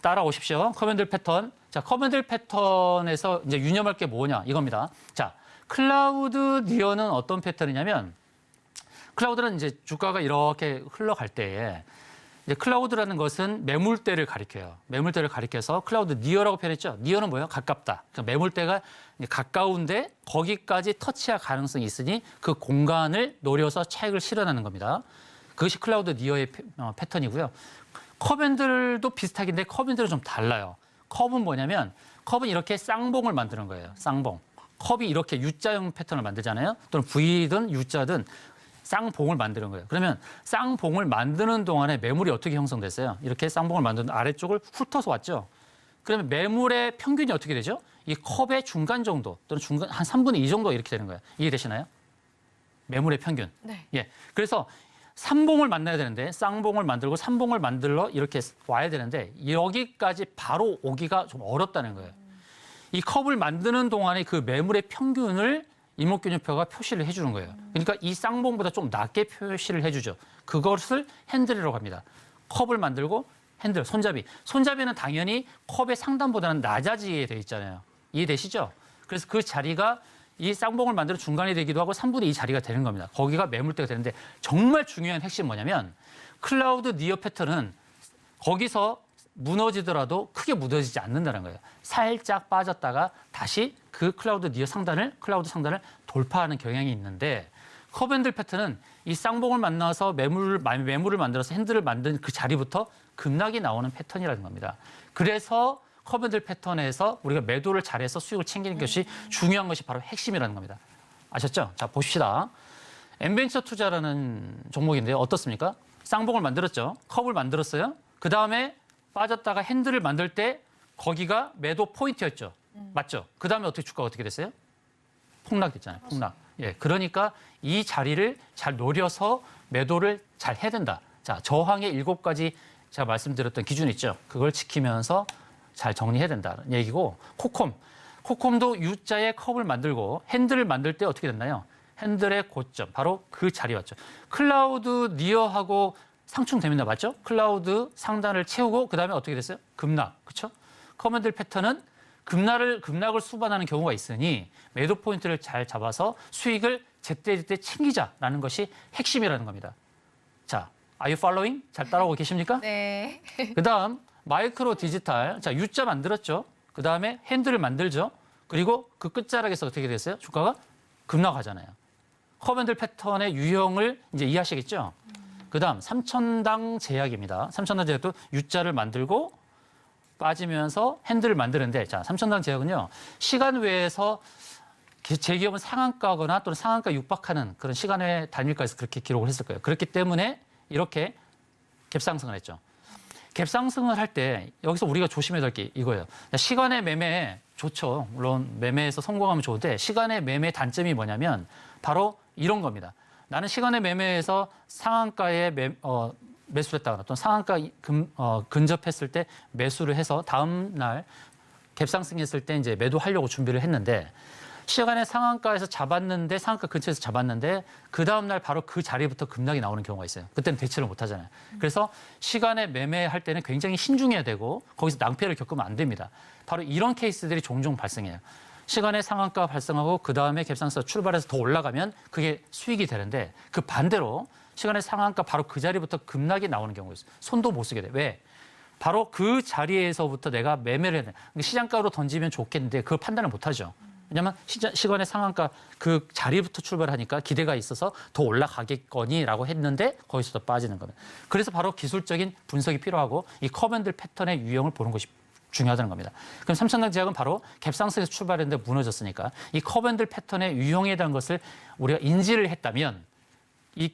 따라오십시오. 커밴들 패턴. 자, 커밴들 패턴에서 이제 유념할 게 뭐냐 이겁니다. 자, 클라우드 니어는 어떤 패턴이냐면 클라우드는 이제 주가가 이렇게 흘러갈 때에 이제 클라우드라는 것은 매물대를 가리켜요. 매물대를 가리켜서 클라우드 니어라고 표현했죠. 니어는 뭐예요? 가깝다. 그러니까 매물대가 가까운데 거기까지 터치할 가능성이 있으니 그 공간을 노려서 차익을 실현하는 겁니다. 그것이 클라우드 니어의 패턴이고요. 컵앤들도 비슷하긴데 컵앤들은 좀 달라요. 컵은 뭐냐면 컵은 이렇게 쌍봉을 만드는 거예요. 쌍봉. 컵이 이렇게 U자형 패턴을 만들잖아요. 또는 V든 U자든 쌍봉을 만드는 거예요. 그러면 쌍봉을 만드는 동안에 매물이 어떻게 형성됐어요? 이렇게 쌍봉을 만드는 아래쪽을 훑어서 왔죠. 그러면 매물의 평균이 어떻게 되죠? 이 컵의 중간 정도 또는 중간 한 3분의 2 정도 이렇게 되는 거예요. 이해되시나요? 매물의 평균. 네. 예. 그래서 3봉을 만나야 되는데 쌍봉을 만들고 3봉을 만들러 이렇게 와야 되는데 여기까지 바로 오기가 좀 어렵다는 거예요. 이 컵을 만드는 동안에 그 매물의 평균을 이목균형표가 표시를 해주는 거예요. 그러니까 이 쌍봉보다 좀 낮게 표시를 해주죠. 그것을 핸들이라고 합니다. 컵을 만들고 핸들, 손잡이. 손잡이는 당연히 컵의 상단보다는 낮아지게 돼 있잖아요. 이해되시죠? 그래서 그 자리가 이 쌍봉을 만드는 중간이 되기도 하고 3분의 2 자리가 되는 겁니다. 거기가 매물대가 되는데 정말 중요한 핵심은 뭐냐면 클라우드 니어 패턴은 거기서 무너지더라도 크게 무너지지 않는다는 거예요. 살짝 빠졌다가 다시 그 클라우드 상단을 돌파하는 경향이 있는데 커브핸들 패턴은 이 쌍봉을 만나서 매물을 만들어서 핸들을 만든 그 자리부터 급락이 나오는 패턴이라는 겁니다. 그래서 커브핸들 패턴에서 우리가 매도를 잘해서 수익을 챙기는 것이 중요한 것이 바로 핵심이라는 겁니다. 아셨죠? 자, 봅시다. 엔벤처 투자라는 종목인데요. 어떻습니까? 쌍봉을 만들었죠. 컵을 만들었어요. 그다음에 빠졌다가 핸들을 만들 때 거기가 매도 포인트였죠. 맞죠? 그다음에 주가가 어떻게 됐어요? 폭락됐잖아요. 폭락. 예, 그러니까 이 자리를 잘 노려서 매도를 잘 해야 된다. 자, 저항의 7가지 제가 말씀드렸던 기준 있죠. 그걸 지키면서 잘 정리해야 된다는 얘기고 코콤도 U자의 컵을 만들고 핸들을 만들 때 어떻게 됐나요? 핸들의 고점, 바로 그 자리 왔죠. 클라우드 니어하고 상충됩니다. 맞죠? 클라우드 상단을 채우고 그다음에 어떻게 됐어요? 급락. 그렇죠? 커맨들 패턴은 급락을 수반하는 경우가 있으니 매도 포인트를 잘 잡아서 수익을 제때제때 챙기자라는 것이 핵심이라는 겁니다. 자, are you following? 잘 따라오고 계십니까? 네. 그다음 마이크로 디지털. 자, U자 만들었죠. 그다음에 핸들을 만들죠. 그리고 그 끝자락에서 어떻게 됐어요? 주가가 급락하잖아요. 커맨들 패턴의 유형을 이제 이해하시겠죠? 그다음 삼천당 제약입니다. 삼천당 제약도 U자를 만들고 빠지면서 핸들을 만드는데, 자, 삼천당 제약은요, 시간 외에서 제 기업은 상한가거나 또는 상한가 육박하는 그런 시간의 단일가에서 그렇게 기록을 했을 거예요. 그렇기 때문에 이렇게 갭상승을 했죠. 갭상승을 할 때 여기서 우리가 조심해야 될 게 이거예요. 시간의 매매 좋죠. 물론 매매에서 성공하면 좋은데 시간의 매매 단점이 뭐냐면 바로 이런 겁니다. 나는 시간의 매매에서 상한가에 매수를 했다거나 또는 상한가 근접했을 때 매수를 해서 다음 날 갭상승했을 때 이제 매도하려고 준비를 했는데 시간의 상한가에서 잡았는데 상한가 근처에서 잡았는데 그 다음 날 바로 그 자리부터 급락이 나오는 경우가 있어요. 그때는 대처를 못 하잖아요. 그래서 시간에 매매할 때는 굉장히 신중해야 되고 거기서 낭패를 겪으면 안 됩니다. 바로 이런 케이스들이 종종 발생해요. 시간의 상한가 발생하고 그 다음에 갭상승 출발해서 더 올라가면 그게 수익이 되는데 그 반대로 시간의 상한가 바로 그 자리부터 급락이 나오는 경우가 있어요. 손도 못 쓰게 돼. 왜? 바로 그 자리에서부터 내가 매매를 해야 돼. 시장가로 던지면 좋겠는데 그걸 판단을 못 하죠. 왜냐하면 시간의 상한가 그 자리부터 출발하니까 기대가 있어서 더 올라가겠거니라고 했는데 거기서 더 빠지는 겁니다. 그래서 바로 기술적인 분석이 필요하고 이 커맨들 패턴의 유형을 보는 것이 중요하다는 겁니다. 그럼 삼천당 제약은 바로 갭상승에서 출발했는데 무너졌으니까 이 커맨들 패턴의 유형에 대한 것을 우리가 인지를 했다면 이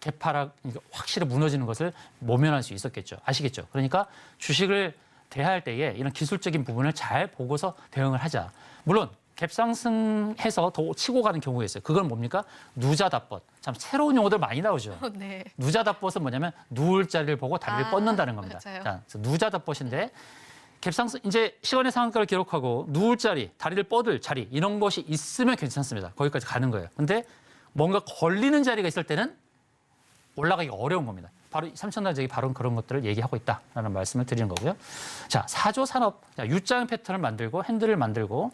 개파락 확실히 무너지는 것을 모면할 수 있었겠죠. 아시겠죠? 그러니까 주식을 대할 때에 이런 기술적인 부분을 잘 보고서 대응을 하자. 물론 갭상승해서 더 치고 가는 경우가 있어요. 그건 뭡니까? 누자다벗. 참 새로운 용어들 많이 나오죠. 네. 누자다벗은 뭐냐면 누울 자리를 보고 다리를 뻗는다는 겁니다. 맞아요. 자, 누자다벗인데 갭상승 이제 시간의 상한가를 기록하고 누울 자리, 다리를 뻗을 자리 이런 것이 있으면 괜찮습니다. 거기까지 가는 거예요. 근데 뭔가 걸리는 자리가 있을 때는 올라가기 어려운 겁니다. 바로 삼천당 제약이 바로 그런 것들을 얘기하고 있다라는 말씀을 드리는 거고요. 자, 4조 산업, U자형 패턴을 만들고 핸들을 만들고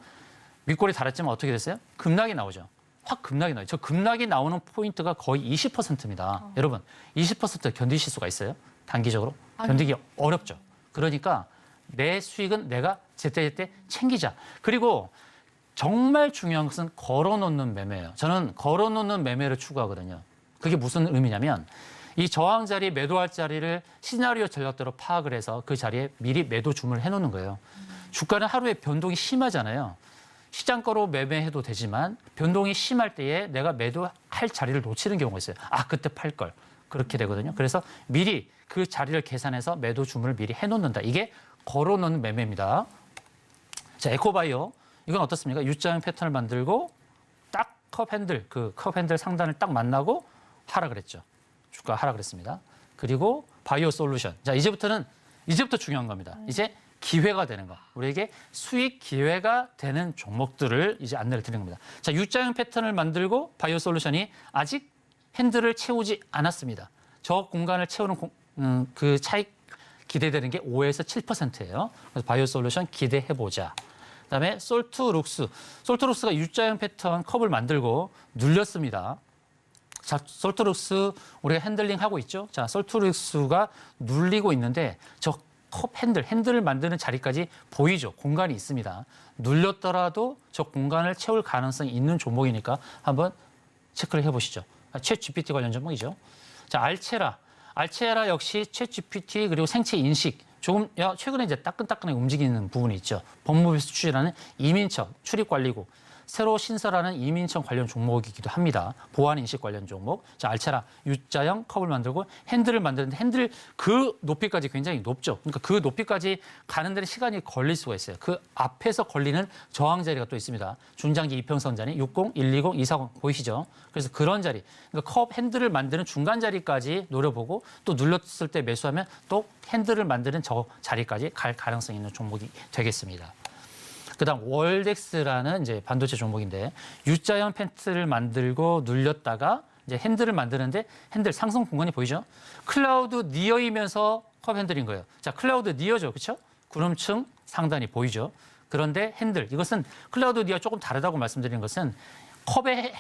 윗골이 달았지만 어떻게 됐어요? 급락이 나오죠. 확 급락이 나와요. 저 급락이 나오는 포인트가 거의 20%입니다. 여러분, 20% 견디실 수가 있어요? 단기적으로? 견디기 어렵죠. 그러니까 내 수익은 내가 제때제때 챙기자. 그리고 정말 중요한 것은 걸어놓는 매매예요. 저는 걸어놓는 매매를 추구하거든요. 그게 무슨 의미냐면 이 저항 자리, 매도할 자리를 시나리오 전략대로 파악을 해서 그 자리에 미리 매도 주문을 해놓는 거예요. 주가는 하루에 변동이 심하잖아요. 시장가로 매매해도 되지만 변동이 심할 때에 내가 매도할 자리를 놓치는 경우가 있어요. 아, 그때 팔 걸. 그렇게 되거든요. 그래서 미리 그 자리를 계산해서 매도 주문을 미리 해놓는다. 이게 걸어놓는 매매입니다. 자, 에코바이오. 이건 어떻습니까? U자형 패턴을 만들고 딱 컵핸들, 그 컵핸들 상단을 딱 만나고 하락을 했죠. 주가 하락을 했습니다. 그리고 바이오 솔루션. 자, 이제부터 중요한 겁니다. 이제 기회가 되는 거. 우리에게 수익 기회가 되는 종목들을 이제 안내를 드리는 겁니다. 자, U자형 패턴을 만들고 바이오 솔루션이 아직 핸들을 채우지 않았습니다. 저 공간을 채우는 그 차익 기대되는 게 5에서 7%예요. 그래서 바이오 솔루션 기대해보자. 그다음에 솔트룩스. 솔트룩스가 U자형 패턴 컵을 만들고 눌렸습니다. 자, 솔트룩스 우리가 핸들링 하고 있죠. 자, 솔트룩스가 눌리고 있는데 저 컵 핸들을 만드는 자리까지 보이죠. 공간이 있습니다. 눌렸더라도 저 공간을 채울 가능성이 있는 종목이니까 한번 체크를 해보시죠. 챗 GPT 관련 종목이죠. 자, 알체라 역시 챗 GPT 그리고 생체 인식 조금 최근에 이제 따끈따끈하게 움직이는 부분이 있죠. 법무부에서 추진하는 이민청 출입관리국 새로 신설하는 이민청 관련 종목이기도 합니다. 보안 인식 관련 종목. 자, 알체라 U자형 컵을 만들고 핸들을 만드는데 핸들 그 높이까지 굉장히 높죠. 그러니까 그 높이까지 가는 데는 시간이 걸릴 수가 있어요. 그 앞에서 걸리는 저항 자리가 또 있습니다. 중장기 이평선 자리 60, 120, 240 보이시죠? 그래서 그런 자리. 그러니까 컵 핸들을 만드는 중간 자리까지 노려보고 또 눌렀을 때 매수하면 또 핸들을 만드는 저 자리까지 갈 가능성이 있는 종목이 되겠습니다. 그다음 월덱스라는 이제 반도체 종목인데 U자형 팬트를 만들고 눌렸다가 이제 핸들을 만드는데 핸들 상승 공간이 보이죠? 클라우드 니어이면서 컵 핸들인 거예요. 자, 클라우드 니어죠, 그렇죠? 구름층 상단이 보이죠? 그런데 핸들 이것은 클라우드 니어 조금 다르다고 말씀드리는 것은 컵의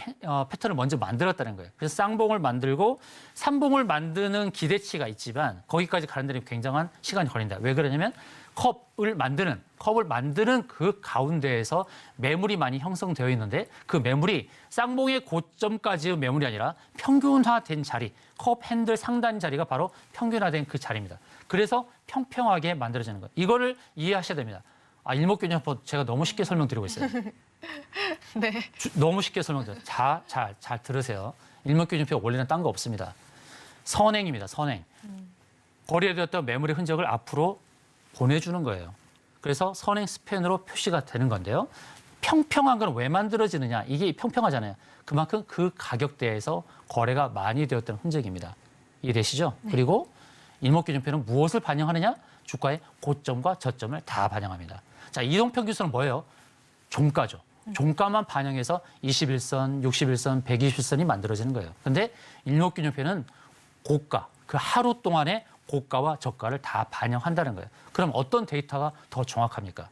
패턴을 먼저 만들었다는 거예요. 그래서 쌍봉을 만들고 삼봉을 만드는 기대치가 있지만 거기까지 가는 데는 굉장한 시간이 걸린다. 왜 그러냐면 컵을 만드는 그 가운데에서 매물이 많이 형성되어 있는데 그 매물이 쌍봉의 고점까지의 매물이 아니라 평균화된 자리, 컵 핸들 상단 자리가 바로 평균화된 그 자리입니다. 그래서 평평하게 만들어지는 거예요. 이거를 이해하셔야 됩니다. 일목균형법 제가 너무 쉽게 설명드리고 있어요. 네. 너무 쉽게 설명드려요. 잘 들으세요. 일목균형표 원리는 딴 거 없습니다. 선행입니다. 선행. 거래되었던 매물의 흔적을 앞으로 보내주는 거예요. 그래서 선행 스팬으로 표시가 되는 건데요. 평평한 건 왜 만들어지느냐? 이게 평평하잖아요. 그만큼 그 가격대에서 거래가 많이 되었던 흔적입니다. 이해되시죠? 네. 그리고 일목균형표는 무엇을 반영하느냐? 주가의 고점과 저점을 다 반영합니다. 자, 이동평균선은 뭐예요? 종가죠. 종가만 반영해서 21선, 61선, 120선이 만들어지는 거예요. 그런데 일목균형표는 고가, 그 하루 동안의 고가와 저가를 다 반영한다는 거예요. 그럼 어떤 데이터가 더 정확합니까?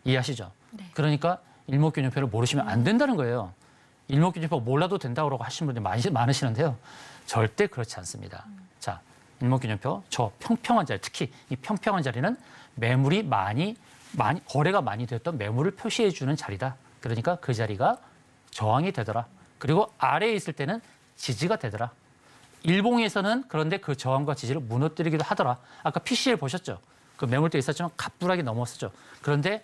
이해하시죠? 네. 그러니까 일목균형표를 모르시면 안 된다는 거예요. 일목균형표 몰라도 된다고 하시는 분들이 많으시는데요. 절대 그렇지 않습니다. 자, 일목균형표, 저 평평한 자리, 특히 이 평평한 자리는 매물이 많이 거래가 많이 되었던 매물을 표시해 주는 자리다. 그러니까 그 자리가 저항이 되더라. 그리고 아래에 있을 때는 지지가 되더라. 일봉에서는 그런데 그 저항과 지지를 무너뜨리기도 하더라. 아까 PCL 보셨죠? 그 매물대 있었지만 갑부락이 넘었었죠. 그런데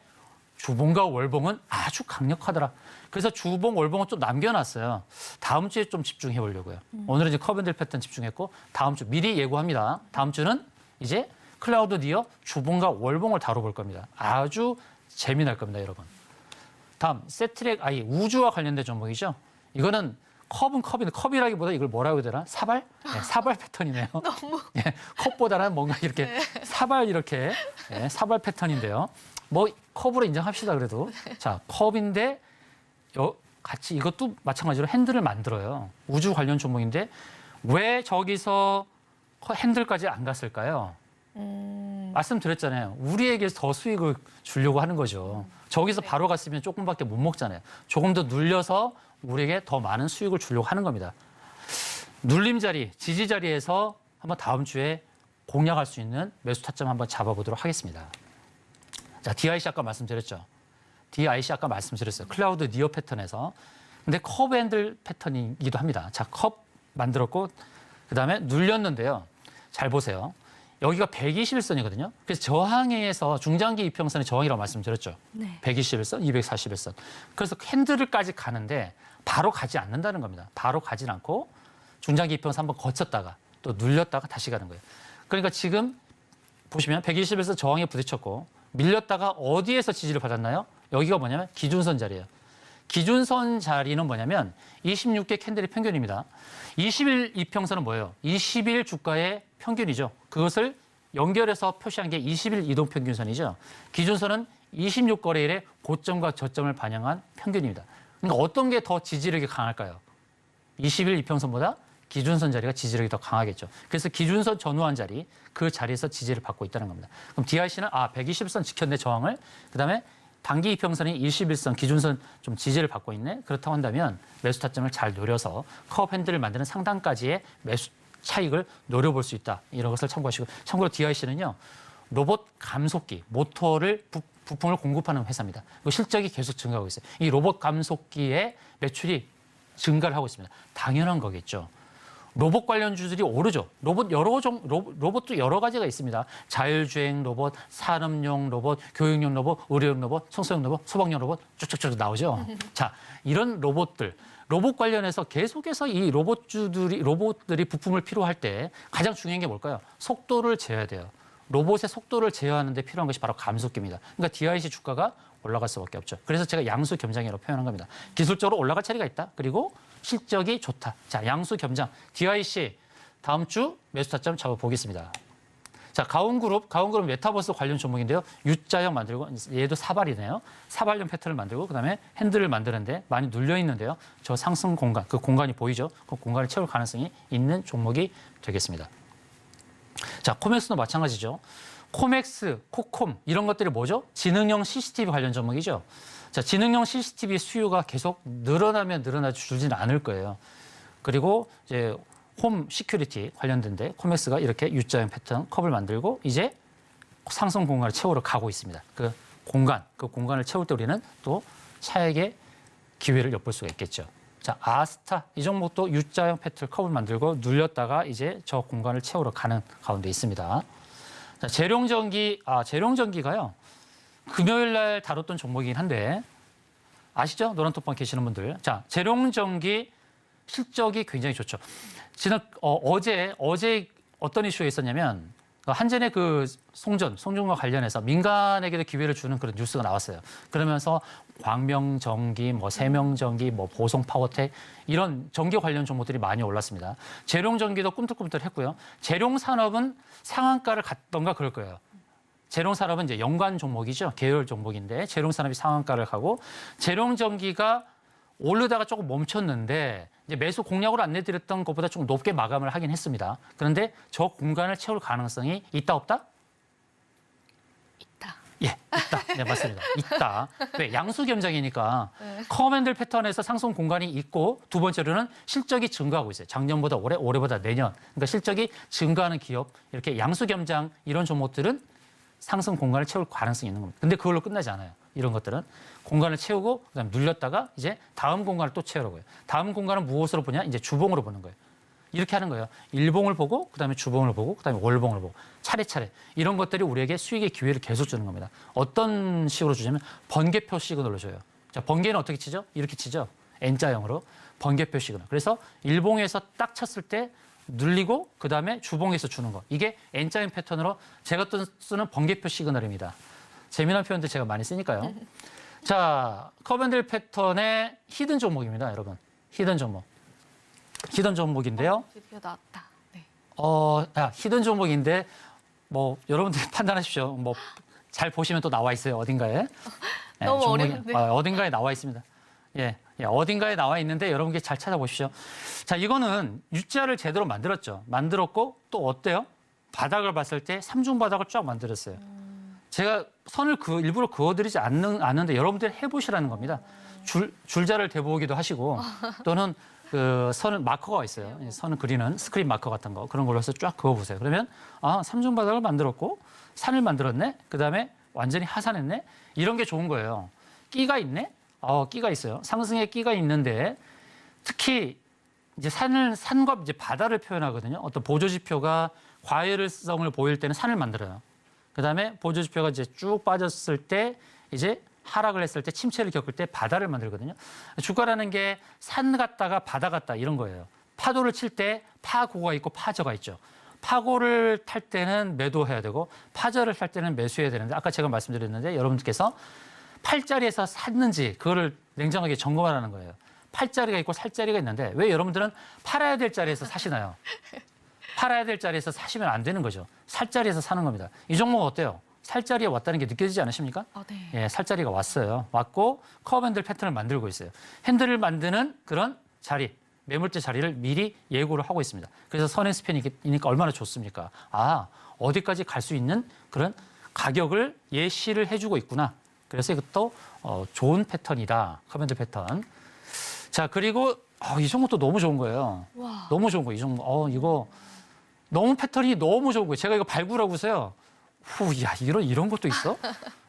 주봉과 월봉은 아주 강력하더라. 그래서 주봉, 월봉은 좀 남겨놨어요. 다음 주에 좀 집중해 보려고요. 오늘은 이제 컵앤들 패턴 집중했고 다음 주 미리 예고합니다. 다음 주는 이제 클라우드 니어 주봉과 월봉을 다뤄볼 겁니다. 아주 재미날 겁니다, 여러분. 다음 세트랙 아이 우주와 관련된 종목이죠. 이거는 컵은 컵인데 컵이라기보다 이걸 뭐라고 해야 되나? 사발? 네, 사발 패턴이네요. 너무. 네, 컵보다는 뭔가 이렇게 네. 사발 이렇게 네, 사발 패턴인데요. 뭐 컵으로 인정합시다 그래도. 자, 컵인데 같이 이것도 마찬가지로 핸들을 만들어요. 우주 관련 종목인데 왜 저기서 핸들까지 안 갔을까요? 말씀드렸잖아요. 우리에게 더 수익을 주려고 하는 거죠. 저기서 네. 바로 갔으면 조금밖에 못 먹잖아요. 조금 더 눌려서 우리에게 더 많은 수익을 주려고 하는 겁니다. 눌림 자리, 지지 자리에서 한번 다음 주에 공략할 수 있는 매수 타점 한번 잡아보도록 하겠습니다. 자, DIC 아까 말씀드렸죠. DIC 아까 말씀드렸어요. 클라우드 니어 패턴에서. 근데 컵 핸들 패턴이기도 합니다. 자, 컵 만들었고 그다음에 눌렸는데요. 잘 보세요. 여기가 121선이거든요. 그래서 저항에서 중장기 이평선의 저항이라고 말씀드렸죠. 네. 121선, 241선. 그래서 핸들까지 가는데 바로 가지 않는다는 겁니다. 바로 가진 않고 중장기 이평선 한번 거쳤다가 또 눌렸다가 다시 가는 거예요. 그러니까 지금 보시면 121선 저항에 부딪혔고 밀렸다가 어디에서 지지를 받았나요? 여기가 뭐냐면 기준선 자리예요. 기준선 자리는 뭐냐면 26개 캔들의 평균입니다. 20일 이평선은 뭐예요? 20일 주가의 평균이죠. 그것을 연결해서 표시한 게 20일 이동평균선이죠. 기준선은 26거래일의 고점과 저점을 반영한 평균입니다. 그러니까 어떤 게 더 지지력이 강할까요? 20일 이평선보다 기준선 자리가 지지력이 더 강하겠죠. 그래서 기준선 전후한 자리, 그 자리에서 지지를 받고 있다는 겁니다. 그럼 DIC는 120선 지켰네, 저항을. 그다음에 단기 이평선이 21선 기준선 좀 지지를 받고 있네. 그렇다고 한다면 매수 타점을 잘 노려서 컵 핸들을 만드는 상단까지의 매수 차익을 노려볼 수 있다. 이런 것을 참고하시고. 참고로 DIC는요. 로봇 감속기, 모터를 부품을 공급하는 회사입니다. 그 실적이 계속 증가하고 있어요. 이 로봇 감속기의 매출이 증가를 하고 있습니다. 당연한 거겠죠. 로봇 관련주들이 오르죠. 로봇도 여러 가지가 있습니다. 자율주행 로봇, 산업용 로봇, 교육용 로봇, 의료용 로봇, 청소용 로봇, 소방용 로봇 쭉쭉쭉 나오죠. 자, 이런 로봇 관련해서 계속해서 이 로봇들이 부품을 필요할 때 가장 중요한 게 뭘까요? 속도를 제어해야 돼요. 로봇의 속도를 제어하는 데 필요한 것이 바로 감속기입니다. 그러니까 DIC 주가가 올라갈 수밖에 없죠. 그래서 제가 양수 겸장이라고 표현한 겁니다. 기술적으로 올라갈 차례가 있다. 그리고 실적이 좋다. 자, 양수 겸장. DIC 다음 주 매수 타점 잡아보겠습니다. 자, 가온그룹 메타버스 관련 종목인데요. U자형 만들고 얘도 사발이네요. 사발형 패턴을 만들고 그다음에 핸들을 만드는데 많이 눌려 있는데요. 저 상승 공간, 그 공간이 보이죠? 그 공간을 채울 가능성이 있는 종목이 되겠습니다. 자, 코맥스도 마찬가지죠. 코맥스, 코콤 이런 것들이 뭐죠? 지능형 CCTV 관련 종목이죠. 자, 지능형 CCTV 수요가 계속 늘어나면 늘어나지 줄지는 않을 거예요. 그리고 이제 홈 시큐리티 관련된데 코맥스가 이렇게 U자형 패턴 컵을 만들고 이제 상승 공간을 채우러 가고 있습니다. 그 공간을 채울 때 우리는 또 차익의 기회를 엿볼 수가 있겠죠. 자, 아스타 이 종목도 U자형 패턴 컵을 만들고 눌렸다가 이제 저 공간을 채우러 가는 가운데 있습니다. 자, 재룡전기가요. 금요일 날 다뤘던 종목이긴 한데 아시죠? 노란톡방 계시는 분들. 자, 재룡전기 실적이 굉장히 좋죠. 어제 어떤 이슈가 있었냐면 한전의 그 송전과 관련해서 민간에게도 기회를 주는 그런 뉴스가 나왔어요. 그러면서 광명전기, 세명전기, 보성파워텍 이런 전기 관련 종목들이 많이 올랐습니다. 재룡전기도 꿈틀꿈틀했고요. 재룡산업은 상한가를 갔던가 그럴 거예요. 재룡산업은 이제 연관 종목이죠. 계열 종목인데 재룡산업이 상한가를 가고 재룡전기가 오르다가 조금 멈췄는데 이제 매수 공략으로 안내드렸던 것보다 좀 높게 마감을 하긴 했습니다. 그런데 저 공간을 채울 가능성이 있다 없다? 있다. 예, 있다. 네, 맞습니다. 있다. 왜? 양수 겸장이니까 커맨들 패턴에서 상승 공간이 있고 두 번째로는 실적이 증가하고 있어요. 작년보다 올해보다 내년. 그러니까 실적이 증가하는 기업 이렇게 양수 겸장 이런 종목들은 상승 공간을 채울 가능성이 있는 겁니다. 근데 그걸로 끝나지 않아요. 이런 것들은 공간을 채우고 그다음에 눌렸다가 이제 다음 공간을 또 채우라고요. 다음 공간은 무엇으로 보냐? 이제 주봉으로 보는 거예요. 이렇게 하는 거예요. 일봉을 보고 그다음에 주봉을 보고 그다음에 월봉을 보고 차례차례 이런 것들이 우리에게 수익의 기회를 계속 주는 겁니다. 어떤 식으로 주냐면 번개표 시그널로 줘요. 자, 번개는 어떻게 치죠? 이렇게 치죠. N자형으로 번개표 시그널. 그래서 일봉에서 딱 쳤을 때 눌리고 그다음에 주봉에서 주는 거. 이게 N자형 패턴으로 제가 쓰는 번개표 시그널입니다. 재미난 표현들 제가 많이 쓰니까요. 자, 커맨들 패턴의 히든 종목입니다, 여러분. 히든 종목. 히든 종목인데요. 드디어 나왔다. 네. 히든 종목인데 여러분들이 판단하십시오. 잘 보시면 또 나와 있어요, 어딘가에. 네, 너무 어려운데. 어딘가에 나와 있습니다. 예, 어딘가에 나와 있는데 여러분께 잘 찾아보십시오. 자, 이거는 U자를 제대로 만들었죠. 만들었고 또 어때요? 바닥을 봤을 때 삼중 바닥을 쫙 만들었어요. 제가 선을 일부러 그어드리지 않는데 여러분들이 해보시라는 겁니다. 줄자를 대보기도 하시고 또는 그 선을 마커가 있어요. 선을 그리는 스크린 마커 같은 거 그런 걸로 해서 쫙 그어보세요. 그러면 삼중 바닥을 만들었고 산을 만들었네. 그다음에 완전히 하산했네. 이런 게 좋은 거예요. 끼가 있네. 끼가 있어요. 상승에 끼가 있는데 특히 이제 산과 이제 바다를 표현하거든요. 어떤 보조지표가 과열성을 보일 때는 산을 만들어요. 그다음에 보조지표가 이제 쭉 빠졌을 때 이제 하락을 했을 때 침체를 겪을 때 바다를 만들거든요. 주가라는 게 산 같다가 바다 같다 이런 거예요. 파도를 칠 때 파고가 있고 파저가 있죠. 파고를 탈 때는 매도해야 되고 파저를 탈 때는 매수해야 되는데 아까 제가 말씀드렸는데 여러분들께서 팔자리에서 샀는지 그거를 냉정하게 점검하라는 거예요. 팔자리가 있고 살자리가 있는데 왜 여러분들은 팔아야 될 자리에서 사시나요? 팔아야 될 자리에서 사시면 안 되는 거죠. 살자리에서 사는 겁니다. 이 종목은 어때요? 살자리에 왔다는 게 느껴지지 않으십니까? 네. 예, 살자리가 왔어요. 왔고 커브 핸들 패턴을 만들고 있어요. 핸들을 만드는 그런 자리, 매물대 자리를 미리 예고를 하고 있습니다. 그래서 선행스팬이니까 얼마나 좋습니까? 어디까지 갈 수 있는 그런 가격을 예시를 해주고 있구나. 그래서 이것도 좋은 패턴이다. 커브 핸들 패턴. 자, 그리고 이 종목도 너무 좋은 거예요. 와. 너무 좋은 거예요. 이 종목. 이거 너무 패턴이 너무 좋은 거예요. 제가 이거 발굴하고서요. 야, 이런 것도 있어?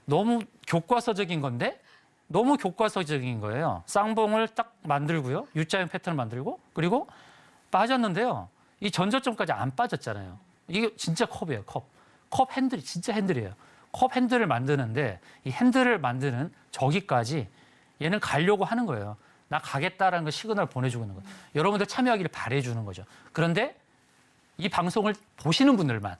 너무 교과서적인 건데? 너무 교과서적인 거예요. 쌍봉을 딱 만들고요. U자형 패턴을 만들고 그리고 빠졌는데요. 이 전저점까지 안 빠졌잖아요. 이게 진짜 컵이에요, 컵. 컵 핸들이 진짜 핸들이에요. 컵 핸들을 만드는데 이 핸들을 만드는 저기까지 얘는 가려고 하는 거예요. 나 가겠다라는 거 시그널을 보내주고 있는 거예요. 여러분들 참여하기를 바래주는 거죠. 그런데 이 방송을 보시는 분들만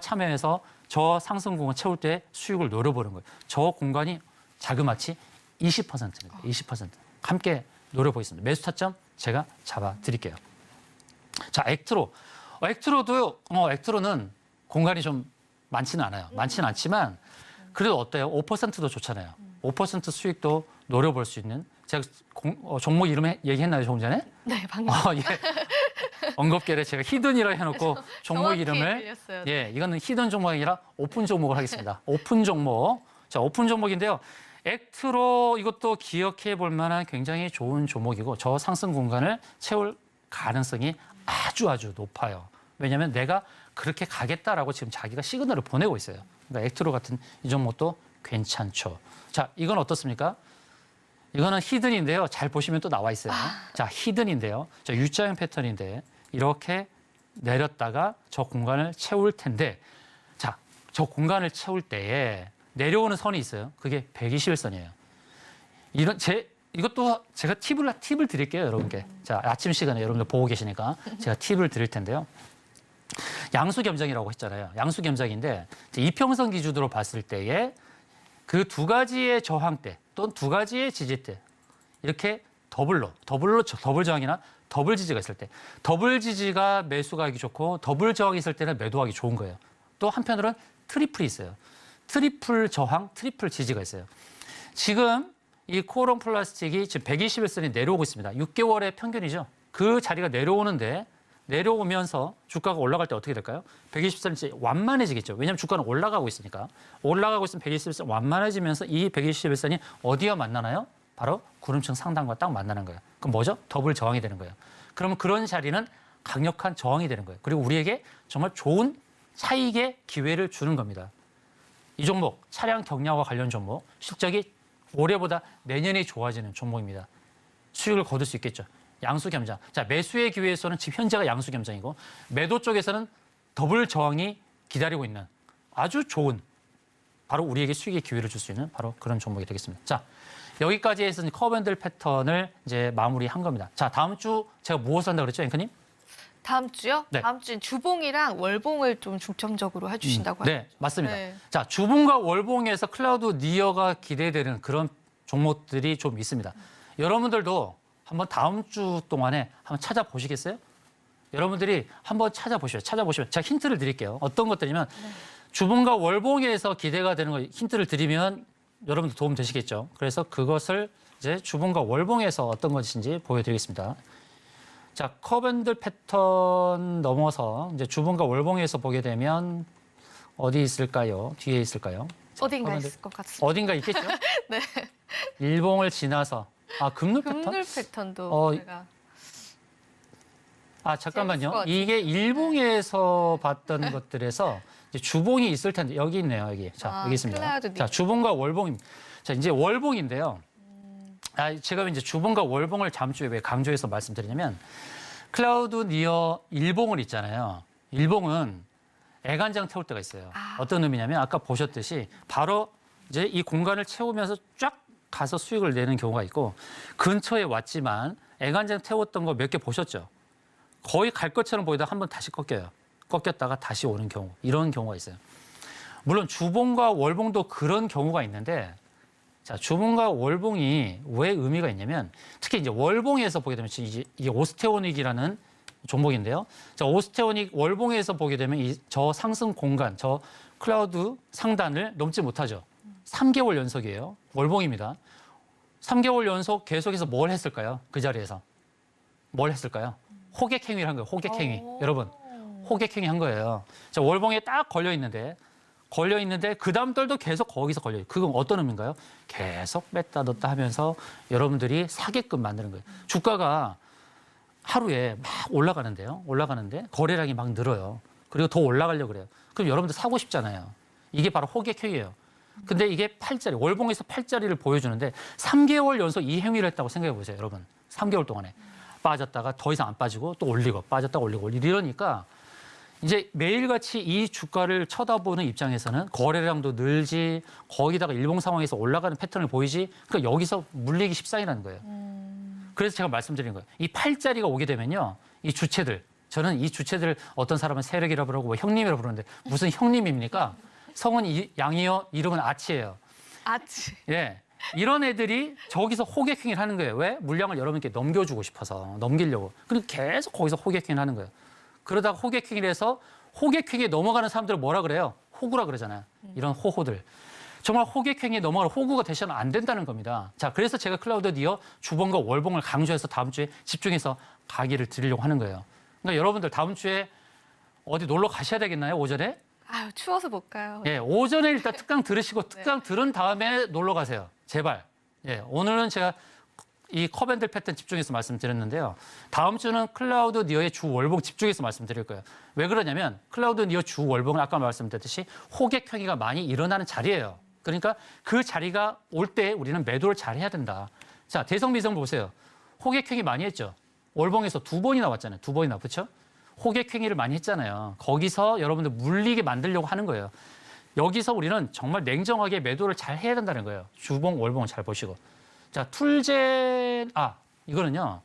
참여해서 저 상승공을 채울 때 수익을 노려보는 거예요. 저 공간이 자그마치 20%입니다. 20%. 함께 노려보겠습니다. 매수 타점 제가 잡아드릴게요. 자, 액트로는 공간이 좀 많지는 않아요. 많지는 않지만 그래도 어때요? 5%도 좋잖아요. 5% 수익도 노려볼 수 있는 제가 종목 이름 얘기했나요, 조금 전에? 네, 방금. 예. 언급계를 제가 히든이라 해놓고 종목 정확히 이름을 들렸어요. 예, 이거는 히든 종목이 아니라 오픈 종목을 하겠습니다. 오픈 종목. 자, 오픈 종목인데요. 액트로 이것도 기억해 볼 만한 굉장히 좋은 종목이고 저 상승 공간을 채울 가능성이 아주 높아요. 왜냐하면 내가 그렇게 가겠다라고 지금 자기가 시그널을 보내고 있어요. 그러니까 액트로 같은 이 종목도 괜찮죠. 자, 이건 어떻습니까? 이거는 히든인데요. 잘 보시면 또 나와 있어요. 자, 히든인데요. 자, U자형 패턴인데 이렇게 내렸다가 저 공간을 채울 텐데 자, 저 공간을 채울 때에 내려오는 선이 있어요. 그게 121선이에요. 이것도 제가 팁을 드릴게요, 여러분께. 자, 아침 시간에 여러분들 보고 계시니까 제가 팁을 드릴 텐데요. 양수겸장이라고 했잖아요. 양수겸장인데 이평선 기준으로 봤을 때에 그 두 가지의 저항대 또는 두 가지의 지지대 이렇게 더블 저항이나 더블 지지가 있을 때 더블 지지가 매수가 하기 좋고 더블 저항이 있을 때는 매도하기 좋은 거예요. 또 한편으로는 트리플이 있어요. 트리플 저항, 트리플 지지가 있어요. 지금 이 코오롱 플라스틱이 지금 121선이 내려오고 있습니다. 6개월의 평균이죠. 그 자리가 내려오면서 주가가 올라갈 때 어떻게 될까요? 120선이 완만해지겠죠. 왜냐하면 주가는 올라가고 있으니까. 올라가고 있으면 121선 완만해지면서 이 121선이 어디와 만나나요? 바로 구름층 상단과 딱 만나는 거예요. 그럼 뭐죠? 더블 저항이 되는 거예요. 그러면 그런 자리는 강력한 저항이 되는 거예요. 그리고 우리에게 정말 좋은 차익의 기회를 주는 겁니다. 이 종목, 차량 경량화 관련 종목, 실적이 올해보다 내년이 좋아지는 종목입니다. 수익을 거둘 수 있겠죠. 양수겸장. 자, 매수의 기회에서는 지금 현재가 양수겸장이고 매도 쪽에서는 더블 저항이 기다리고 있는 아주 좋은 바로 우리에게 수익의 기회를 줄 수 있는 바로 그런 종목이 되겠습니다. 자, 여기까지 해서 커밴들 패턴을 이제 마무리한 겁니다. 자, 다음 주 제가 무엇을 한다고 그랬죠, 앵커님? 다음 주요? 네. 다음 주엔 주봉이랑 월봉을 좀 중점적으로 해주신다고 하죠. 네, 맞습니다. 네. 자, 주봉과 월봉에서 클라우드 니어가 기대되는 그런 종목들이 좀 있습니다. 여러분들도 한번 다음 주 동안에 한번 찾아보시겠어요? 여러분들이 한번 찾아보시면 제가 힌트를 드릴게요. 어떤 것들이면 주봉과 월봉에서 기대가 되는 거 힌트를 드리면 여러분들 도움 되시겠죠. 그래서 그것을 이제 주봉과 월봉에서 어떤 것인지 보여드리겠습니다. 자, 커밴들 패턴 넘어서 이제 주봉과 월봉에서 보게 되면 어디 있을까요? 뒤에 있을까요? 어딘가 커밴들- 있을 것 같습니다. 어딘가 있겠죠? 네. 일봉을 지나서 금늘 패턴? 금늘 패턴도 제가 재밌을 것 잠깐만요. 같아요. 이게 일봉에서 봤던 것들에서 이제 주봉이 있을 텐데 여기 있네요. 여기. 자, 여기 있습니다. 클라우드 자, 주봉과 월봉입니다. 자, 이제 월봉인데요. 제가 이제 주봉과 월봉을 다음 주에 왜 강조해서 말씀드리냐면 클라우드 니어 일봉을 있잖아요. 일봉은 애간장 태울 때가 있어요. 어떤 의미냐면 아까 보셨듯이 바로 이제 이 공간을 채우면서 쫙 가서 수익을 내는 경우가 있고 근처에 왔지만 애간장 태웠던 거 몇 개 보셨죠? 거의 갈 것처럼 보이다가 한번 다시 꺾여요. 꺾였다가 다시 오는 경우. 이런 경우가 있어요. 물론 주봉과 월봉도 그런 경우가 있는데 자, 주봉과 월봉이 왜 의미가 있냐면 특히 이제 월봉에서 보게 되면 이제 이게 오스테오닉이라는 종목인데요. 자, 오스테오닉 월봉에서 보게 되면 저 상승 공간, 저 클라우드 상단을 넘지 못하죠. 3개월 연속이에요. 월봉입니다. 3개월 연속 계속해서 뭘 했을까요? 그 자리에서. 뭘 했을까요? 호객행위를 한 거예요. 호객행위. 여러분, 호객행위 한 거예요. 자, 월봉에 딱 걸려 있는데 그 다음 달도 계속 거기서 걸려요. 그건 어떤 의미인가요? 계속 뺐다 넣었다 하면서 여러분들이 사게끔 만드는 거예요. 주가가 하루에 막 올라가는데 거래량이 막 늘어요. 그리고 더 올라가려고 그래요. 그럼 여러분들 사고 싶잖아요. 이게 바로 호객행위예요. 근데 이게 8자리, 월봉에서 8자리를 보여주는데 3개월 연속 이 행위를 했다고 생각해 보세요, 여러분. 3개월 동안에. 빠졌다가 더 이상 안 빠지고 또 올리고 빠졌다가 올리고 이러니까 이제 매일같이 이 주가를 쳐다보는 입장에서는 거래량도 늘지 거기다가 일봉 상황에서 올라가는 패턴을 보이지 그러니까 여기서 물리기 십상이라는 거예요. 그래서 제가 말씀드린 거예요. 이 8자리가 오게 되면요. 이 주체들, 저는 이 주체들 어떤 사람은 세력이라고 그러고 뭐 형님이라고 부르는데 무슨 형님입니까? 성은 양이요, 이름은 아치예요. 아치. 예. 이런 애들이 저기서 호객행위를 하는 거예요. 왜? 물량을 여러분께 넘겨주고 싶어서, 넘기려고. 그리고 계속 거기서 호객행위를 하는 거예요. 그러다가 호객행위를 해서 호객행위에 넘어가는 사람들을 뭐라 그래요? 호구라 그러잖아요. 이런 호호들. 정말 호객행위에 넘어가는 호구가 되셔는 안 된다는 겁니다. 자, 그래서 제가 클라우드 니어 주봉과 월봉을 강조해서 다음 주에 집중해서 강의를 드리려고 하는 거예요. 그러니까 여러분들 다음 주에 어디 놀러 가셔야 되겠나요? 오전에? 아유, 추워서 못 가요. 예, 오전에 일단 특강 들으시고 특강 들은 다음에 놀러 가세요. 제발. 예, 오늘은 제가 이 컵앤들 패턴 집중해서 말씀드렸는데요. 다음 주는 클라우드 니어의 주 월봉 집중해서 말씀드릴 거예요. 왜 그러냐면 클라우드 니어 주 월봉은 아까 말씀드렸듯이 호객행위가 많이 일어나는 자리예요. 그러니까 그 자리가 올 때 우리는 매도를 잘 해야 된다. 자, 대성미성 보세요. 호객행위 많이 했죠. 월봉에서 2번이나 왔잖아요. 2번이나, 그렇죠? 호객행위를 많이 했잖아요. 거기서 여러분들 물리게 만들려고 하는 거예요. 여기서 우리는 정말 냉정하게 매도를 잘 해야 된다는 거예요. 주봉, 월봉 잘 보시고. 자, 이거는요.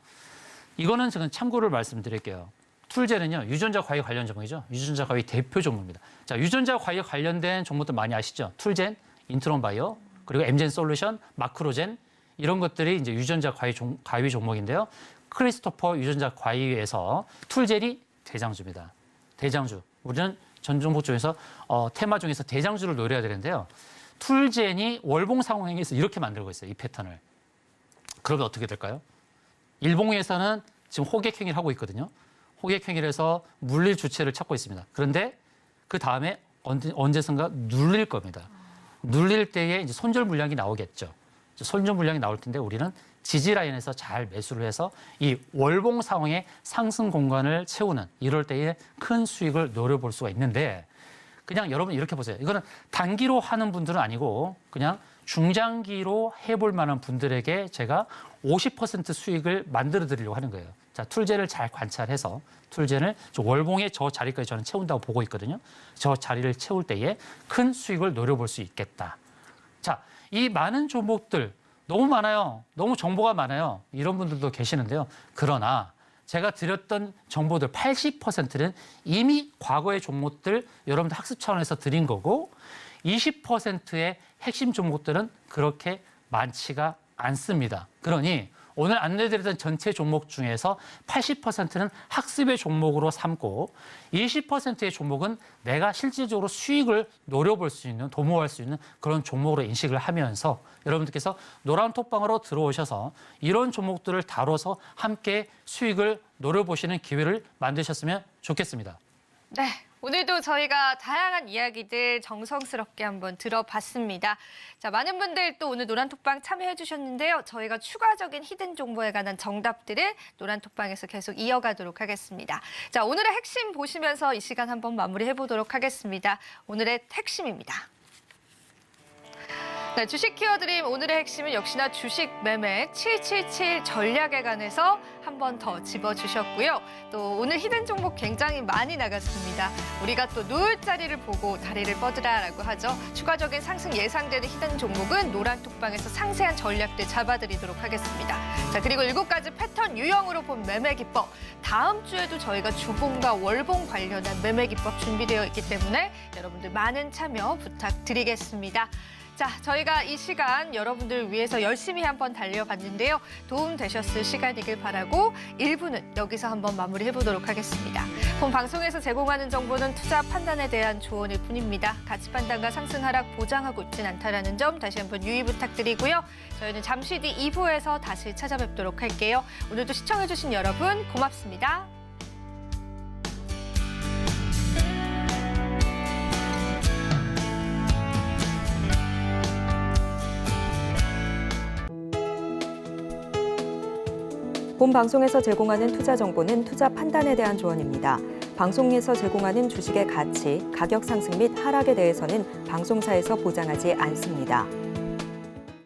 이거는 제가 참고를 말씀드릴게요. 툴젠은요. 유전자 과학 관련 종목이죠. 유전자 과학 대표 종목입니다. 자, 유전자 과학 관련된 종목들 많이 아시죠? 툴젠, 인트론 바이오, 그리고 엠젠 솔루션, 마크로젠 이런 것들이 이제 유전자 과위 종목인데요. 크리스토퍼 유전자 과위에서 툴젠이 대장주입니다. 대장주. 우리는 전 종목 중에서 테마 중에서 대장주를 노려야 되는데요. 툴젠이 월봉 상황에서 이렇게 만들고 있어요. 이 패턴을. 그러면 어떻게 될까요? 일봉에서는 지금 호객행위를 하고 있거든요. 호객행위를 해서 물릴 주체를 찾고 있습니다. 그런데 그 다음에 언제선가 눌릴 겁니다. 눌릴 때에 이제 손절 물량이 나오겠죠. 손절 물량이 나올 텐데 우리는 지지 라인에서 잘 매수를 해서 이 월봉 상황의 상승 공간을 채우는 이럴 때에 큰 수익을 노려볼 수가 있는데 그냥 여러분 이렇게 보세요. 이거는 단기로 하는 분들은 아니고 그냥 중장기로 해볼 만한 분들에게 제가 50% 수익을 만들어 드리려고 하는 거예요. 자, 툴젠을 잘 관찰해서 툴젠을 월봉의 저 자리까지 저는 채운다고 보고 있거든요. 저 자리를 채울 때에 큰 수익을 노려볼 수 있겠다. 자, 이 많은 종목들 너무 많아요. 너무 정보가 많아요. 이런 분들도 계시는데요. 그러나 제가 드렸던 정보들 80%는 이미 과거의 종목들 여러분들 학습 차원에서 드린 거고 20%의 핵심 종목들은 그렇게 많지가 않습니다. 그러니 오늘 안내드렸던 전체 종목 중에서 80%는 학습의 종목으로 삼고 20%의 종목은 내가 실질적으로 수익을 노려볼 수 있는, 도모할 수 있는 그런 종목으로 인식을 하면서 여러분들께서 노란 톡방으로 들어오셔서 이런 종목들을 다뤄서 함께 수익을 노려보시는 기회를 만드셨으면 좋겠습니다. 네. 오늘도 저희가 다양한 이야기들 정성스럽게 한번 들어봤습니다. 자, 많은 분들 또 오늘 노란톡방 참여해 주셨는데요. 저희가 추가적인 히든 정보에 관한 정답들을 노란톡방에서 계속 이어가도록 하겠습니다. 자, 오늘의 핵심 보시면서 이 시간 한번 마무리해 보도록 하겠습니다. 오늘의 핵심입니다. 네, 주식 키워드림 오늘의 핵심은 역시나 주식 매매 777 전략에 관해서 한 번 더 짚어주셨고요. 또 오늘 히든 종목 굉장히 많이 나갔습니다. 우리가 또 누울 자리를 보고 다리를 뻗으라라고 하죠. 추가적인 상승 예상되는 히든 종목은 노란 톡방에서 상세한 전략들 잡아드리도록 하겠습니다. 자, 그리고 7가지 패턴 유형으로 본 매매 기법. 다음 주에도 저희가 주봉과 월봉 관련한 매매 기법 준비되어 있기 때문에 여러분들 많은 참여 부탁드리겠습니다. 자, 저희가 이 시간 여러분들을 위해서 열심히 한번 달려봤는데요. 도움 되셨을 시간이길 바라고 1부는 여기서 한번 마무리해보도록 하겠습니다. 본 방송에서 제공하는 정보는 투자 판단에 대한 조언일 뿐입니다. 가치 판단과 상승 하락 보장하고 있진 않다는 점 다시 한번 유의 부탁드리고요. 저희는 잠시 뒤 2부에서 다시 찾아뵙도록 할게요. 오늘도 시청해주신 여러분 고맙습니다. 본 방송에서 제공하는 투자 정보는 투자 판단에 대한 조언입니다. 방송에서 제공하는 주식의 가치, 가격 상승 및 하락에 대해서는 방송사에서 보장하지 않습니다.